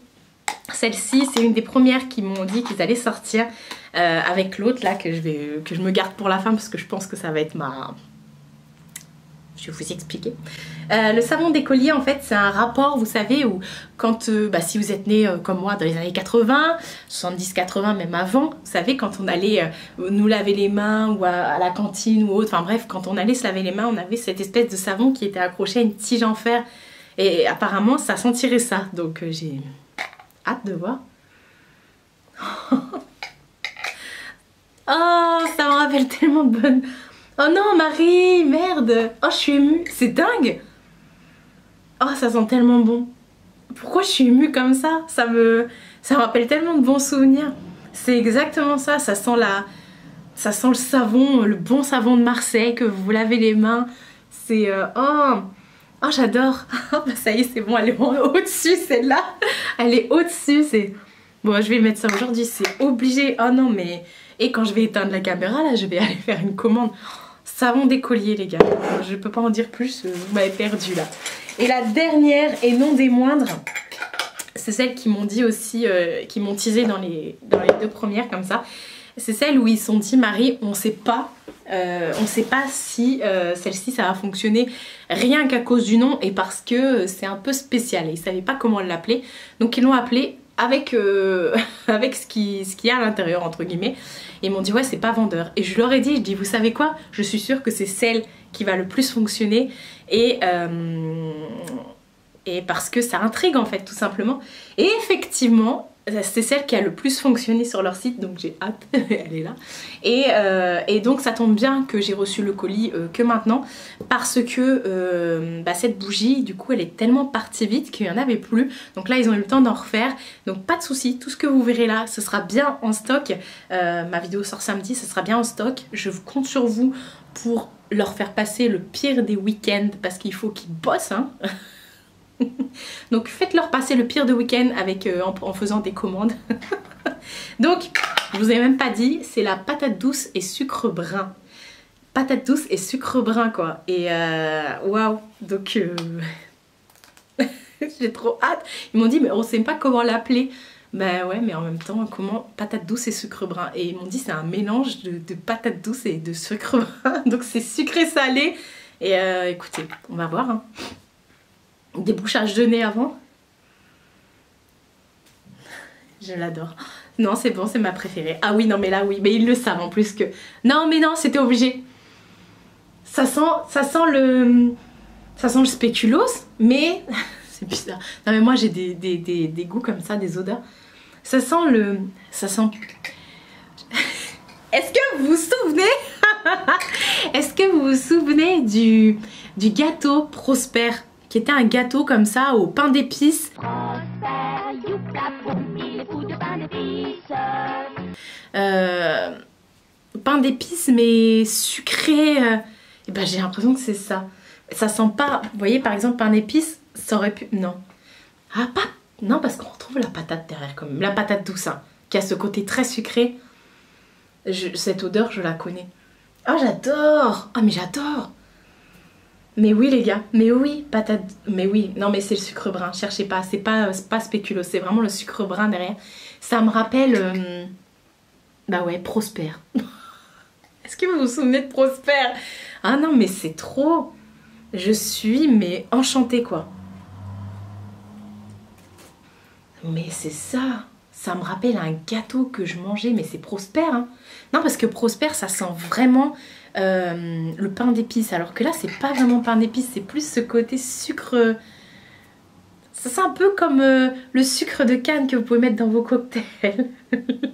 Celle-ci, c'est une des premières qui m'ont dit qu'ils allaient sortir avec l'autre là que je me garde pour la fin parce que je pense que ça va être ma... Je vais vous expliquer. Le savon d'écolier, en fait, c'est un rapport, vous savez, où quand, si vous êtes né comme moi dans les années 80, 70-80, même avant, vous savez, quand on allait nous laver les mains ou à la cantine ou autre, enfin bref, quand on allait se laver les mains, on avait cette espèce de savon qui était accroché à une tige en fer. Et apparemment, ça sentirait ça. Donc, j'ai hâte de voir. Oh, ça me rappelle tellement de bonnes... Oh non, Marie, merde. Oh, je suis émue. C'est dingue. Oh, ça sent tellement bon. Pourquoi je suis émue comme ça? Ça me rappelle tellement de bons souvenirs. C'est exactement ça. Ça sent le savon, le bon savon de Marseille que vous lavez les mains. C'est... Oh, j'adore. Ça y est, c'est bon. Elle est au-dessus, celle-là. Elle est au-dessus. C'est... Bon, je vais mettre ça aujourd'hui. C'est obligé. Oh non, mais... Et quand je vais éteindre la caméra, là, je vais aller faire une commande. Savon d'écolier, les gars. Je peux pas en dire plus, vous m'avez perdu là. Et la dernière et non des moindres, c'est celle qui m'ont dit aussi, qui m'ont teasé dans les 2 premières comme ça. C'est celle où ils se sont dit, Marie, on sait pas si celle-ci ça va fonctionner rien qu'à cause du nom et parce que c'est un peu spécial. Et ils savaient pas comment l'appeler, donc ils l'ont appelé avec ce qu'il y a à l'intérieur entre guillemets. Et ils m'ont dit ouais, c'est pas vendeur. Et je leur ai dit, vous savez quoi, je suis sûre que c'est celle qui va le plus fonctionner et parce que ça intrigue en fait tout simplement. Et effectivement c'est celle qui a le plus fonctionné sur leur site, donc j'ai hâte, elle est là. Et donc ça tombe bien que j'ai reçu le colis que maintenant, parce que cette bougie, du coup, elle est tellement partie vite qu'il n'y en avait plus. Donc là, ils ont eu le temps d'en refaire. Donc pas de souci, tout ce que vous verrez là, ce sera bien en stock. Ma vidéo sort samedi, ce sera bien en stock. Je vous compte sur vous pour leur faire passer le pire des week-ends, parce qu'il faut qu'ils bossent, hein. Donc faites-leur passer le pire de week-end avec en faisant des commandes. Donc je vous ai même pas dit, c'est la patate douce et sucre brun. Patate douce et sucre brun quoi. Et waouh. Donc j'ai trop hâte. Ils m'ont dit mais on sait pas comment l'appeler. Bah ouais, mais en même temps comment patate douce et sucre brun. Et ils m'ont dit c'est un mélange de patate douce et de sucre brun. Donc c'est sucré salé. Et écoutez, on va voir hein. Débouchage de nez avant. Je l'adore. Non, c'est bon, c'est ma préférée. Ah oui, non, mais là, oui. Mais ils le savent en plus que... Non, mais non, c'était obligé. ça sent le spéculoos, mais c'est bizarre. Non mais moi j'ai des goûts comme ça, des odeurs. Ça sent Est-ce que vous vous souvenez Est-ce que vous vous souvenez du gâteau Prosper, qui était un gâteau comme ça au pain d'épices. Pain d'épices mais sucré. Et ben j'ai l'impression que c'est ça. Ça sent pas. Vous voyez par exemple pain d'épices, ça aurait pu. Non. Ah pas. Non parce qu'on retrouve la patate derrière quand même. La patate douce hein, qui a ce côté très sucré. Cette odeur je la connais. Oh j'adore. Ah mais j'adore. Mais oui les gars, mais oui, patate, mais oui, non mais c'est le sucre brun, cherchez pas, c'est pas spéculoos, c'est vraiment le sucre brun derrière. Ça me rappelle, bah ouais, Prosper. Est-ce que vous vous souvenez de Prosper? Ah non mais c'est trop, je suis mais enchantée quoi. Mais c'est ça me rappelle un gâteau que je mangeais, mais c'est Prosper hein. Non parce que Prosper ça sent vraiment... le pain d'épices, alors que là c'est pas vraiment pain d'épices, c'est plus ce côté sucre. Ça sent un peu comme le sucre de canne que vous pouvez mettre dans vos cocktails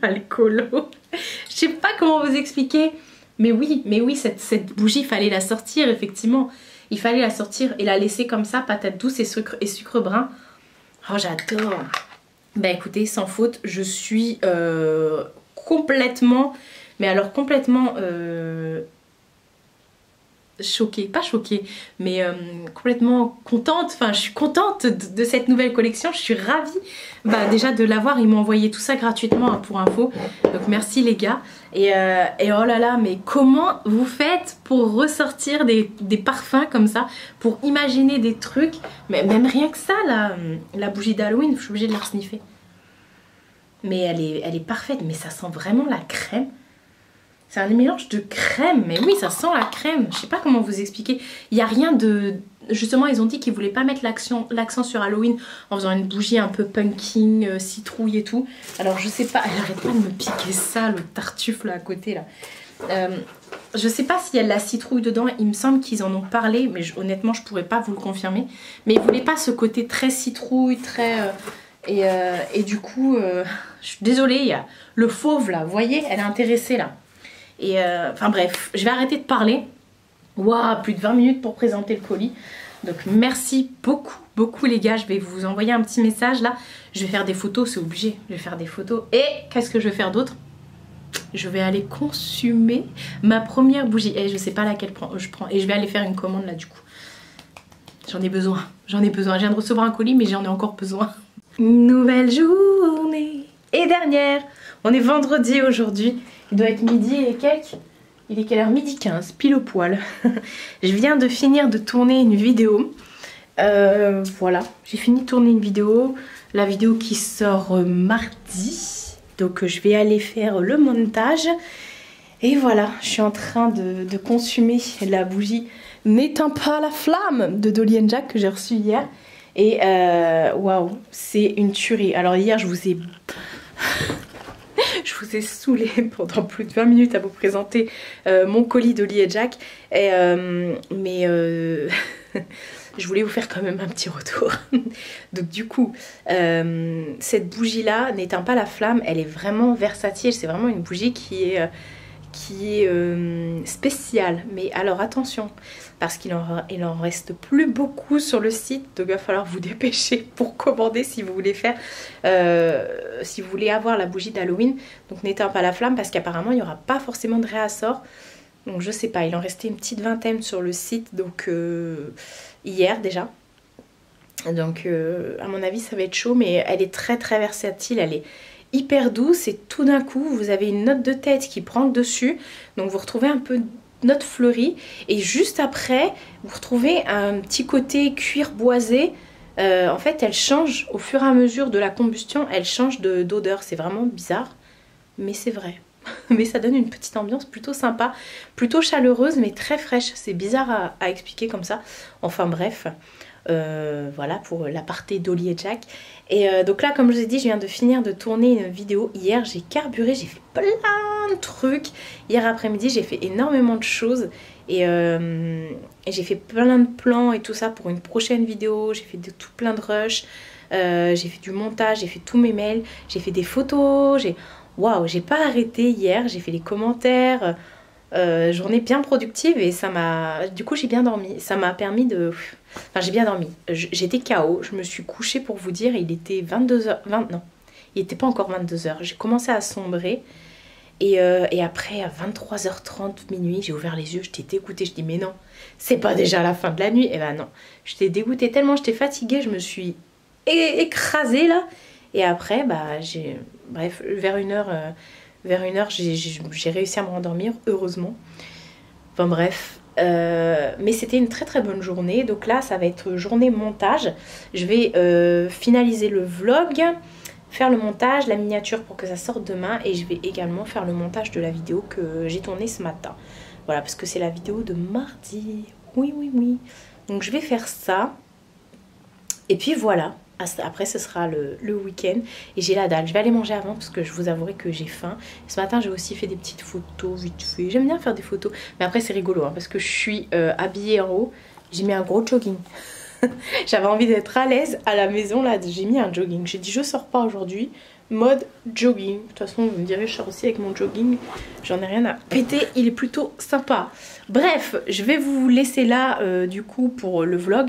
à l'écolo. Je sais pas comment vous expliquer, mais oui cette bougie fallait la sortir effectivement, il fallait la sortir et la laisser comme ça, patate douce et sucre brun. Oh j'adore. Bah écoutez, sans faute, je suis complètement, mais alors complètement choquée, pas choquée, mais complètement contente. Enfin, je suis contente de cette nouvelle collection. Je suis ravie bah, déjà de l'avoir. Ils m'ont envoyé tout ça gratuitement hein, pour info. Donc merci les gars. Et oh là là, mais comment vous faites pour ressortir des parfums comme ça, pour imaginer des trucs, mais même rien que ça, la bougie d'Halloween, je suis obligée de la sniffer. Mais elle est parfaite, mais ça sent vraiment la crème. C'est un mélange de crème, mais oui, ça sent la crème. Je sais pas comment vous expliquer. Il n'y a rien de... Justement, ils ont dit qu'ils voulaient pas mettre l'accent sur Halloween en faisant une bougie un peu pumpkin, citrouille et tout. Alors, je sais pas, elle arrête pas de me piquer ça, le tartuffe là à côté là. Je sais pas s'il y a de la citrouille dedans. Il me semble qu'ils en ont parlé, mais honnêtement, je pourrais pas vous le confirmer. Mais ils voulaient pas ce côté très citrouille, très... et du coup, je suis désolée, il y a le fauve là, vous voyez, elle est intéressée là. Et enfin bref, je vais arrêter de parler. Waouh, plus de 20 minutes pour présenter le colis. Donc merci beaucoup les gars. Je vais vous envoyer un petit message là. Je vais faire des photos, c'est obligé. Je vais faire des photos. Et qu'est-ce que je vais faire d'autre? Je vais aller consumer ma première bougie. Et je sais pas laquelle je prends. Et je vais aller faire une commande là du coup. J'en ai besoin. J'en ai besoin. Je viens de recevoir un colis mais j'en ai encore besoin. Nouvelle journée. Et dernière. On est vendredi aujourd'hui. Il doit être midi et quelques. Il est quelle heure? Midi 15, pile au poil. Je viens de finir de tourner une vidéo. Voilà, j'ai fini de tourner une vidéo. La vidéo qui sort mardi. Donc je vais aller faire le montage. Et voilà, je suis en train de consumer la bougie N'éteins pas la flamme de Dolly & Jack que j'ai reçue hier. Et waouh, c'est une tuerie. Alors hier je vous ai... Je vous ai saoulé pendant plus de 20 minutes à vous présenter mon colis Dolly & Jack. Mais je voulais vous faire quand même un petit retour. Donc du coup, cette bougie-là n'éteint pas la flamme. Elle est vraiment versatile. C'est vraiment une bougie qui est spéciale. Mais alors attention, parce qu'il en reste plus beaucoup sur le site. Donc il va falloir vous dépêcher pour commander si vous voulez faire... si vous voulez avoir la bougie d'Halloween. Donc n'éteins pas la flamme parce qu'apparemment il n'y aura pas forcément de réassort. Donc je sais pas, il en restait une petite vingtaine sur le site. Donc hier déjà. Donc à mon avis ça va être chaud. Mais elle est très versatile. Elle est hyper douce. Et tout d'un coup vous avez une note de tête qui prend le dessus. Donc vous retrouvez un peu... note fleurie et juste après vous retrouvez un petit côté cuir boisé. En fait elle change au fur et à mesure de la combustion, elle change d'odeur. C'est vraiment bizarre mais c'est vrai. Mais ça donne une petite ambiance plutôt sympa, plutôt chaleureuse mais très fraîche. C'est bizarre à expliquer comme ça. Enfin bref, voilà pour l'aparté Dolly & Jack. Et donc là comme je vous ai dit, je viens de finir de tourner une vidéo. Hier j'ai carburé, j'ai fait plein de trucs. Hier après-midi j'ai fait énormément de choses. Et j'ai fait plein de plans et tout ça pour une prochaine vidéo. J'ai fait tout plein de rush. J'ai fait du montage, j'ai fait tous mes mails, j'ai fait des photos. Waouh, j'ai pas arrêté hier, j'ai fait les commentaires. Journée bien productive et ça m'a... Du coup j'ai bien dormi, ça m'a permis de... Enfin j'ai bien dormi, j'étais KO, je me suis couchée pour vous dire, il était 22h... Non, il n'était pas encore 22h, j'ai commencé à sombrer et après à 23h30 minuit j'ai ouvert les yeux, j'étais dégoûtée, je dis mais non, c'est pas déjà la fin de la nuit. Et ben non, j'étais dégoûtée tellement, j'étais fatiguée, je me suis écrasée là et après bah j'ai... Bref, vers 1h... Vers 1h, j'ai réussi à me rendormir, heureusement. Enfin bref, mais c'était une très très bonne journée. Donc là, ça va être journée montage. Je vais finaliser le vlog, faire le montage, la miniature pour que ça sorte demain. Et je vais également faire le montage de la vidéo que j'ai tournée ce matin. Voilà, parce que c'est la vidéo de mardi. Oui, oui, oui. Donc je vais faire ça. Et puis voilà. Après ce sera le week-end et j'ai la dalle. Je vais aller manger avant parce que je vous avouerai que j'ai faim. Ce matin j'ai aussi fait des petites photos vite fait. J'aime bien faire des photos. Mais après c'est rigolo hein, parce que je suis habillée en haut. J'ai mis un gros jogging. J'avais envie d'être à l'aise à la maison là. J'ai mis un jogging. J'ai dit je sors pas aujourd'hui. Mode jogging. De toute façon vous me direz je sors aussi avec mon jogging. J'en ai rien à péter. Il est plutôt sympa. Bref je vais vous laisser là du coup pour le vlog.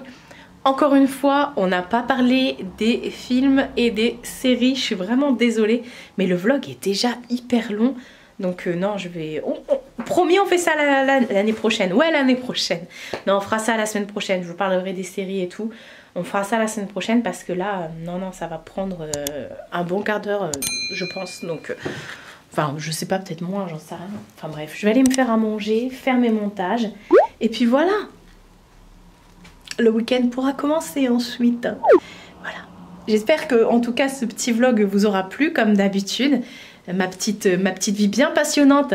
Encore une fois, on n'a pas parlé des films et des séries, je suis vraiment désolée, mais le vlog est déjà hyper long, donc non, je vais... Promis, on fait ça l'année prochaine, ouais l'année prochaine. Non, on fera ça la semaine prochaine, je vous parlerai des séries et tout, on fera ça la semaine prochaine parce que là, non, ça va prendre un bon quart d'heure, je pense, donc... Enfin, je sais pas, peut-être moins, j'en sais rien. Enfin bref, je vais aller me faire à manger, faire mes montages, et puis voilà. Le week-end pourra commencer ensuite. Voilà. J'espère que en tout cas ce petit vlog vous aura plu comme d'habitude. Ma petite vie bien passionnante.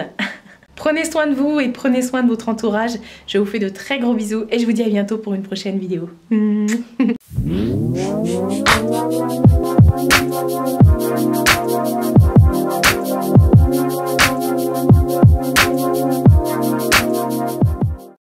Prenez soin de vous et prenez soin de votre entourage. Je vous fais de très gros bisous et je vous dis à bientôt pour une prochaine vidéo.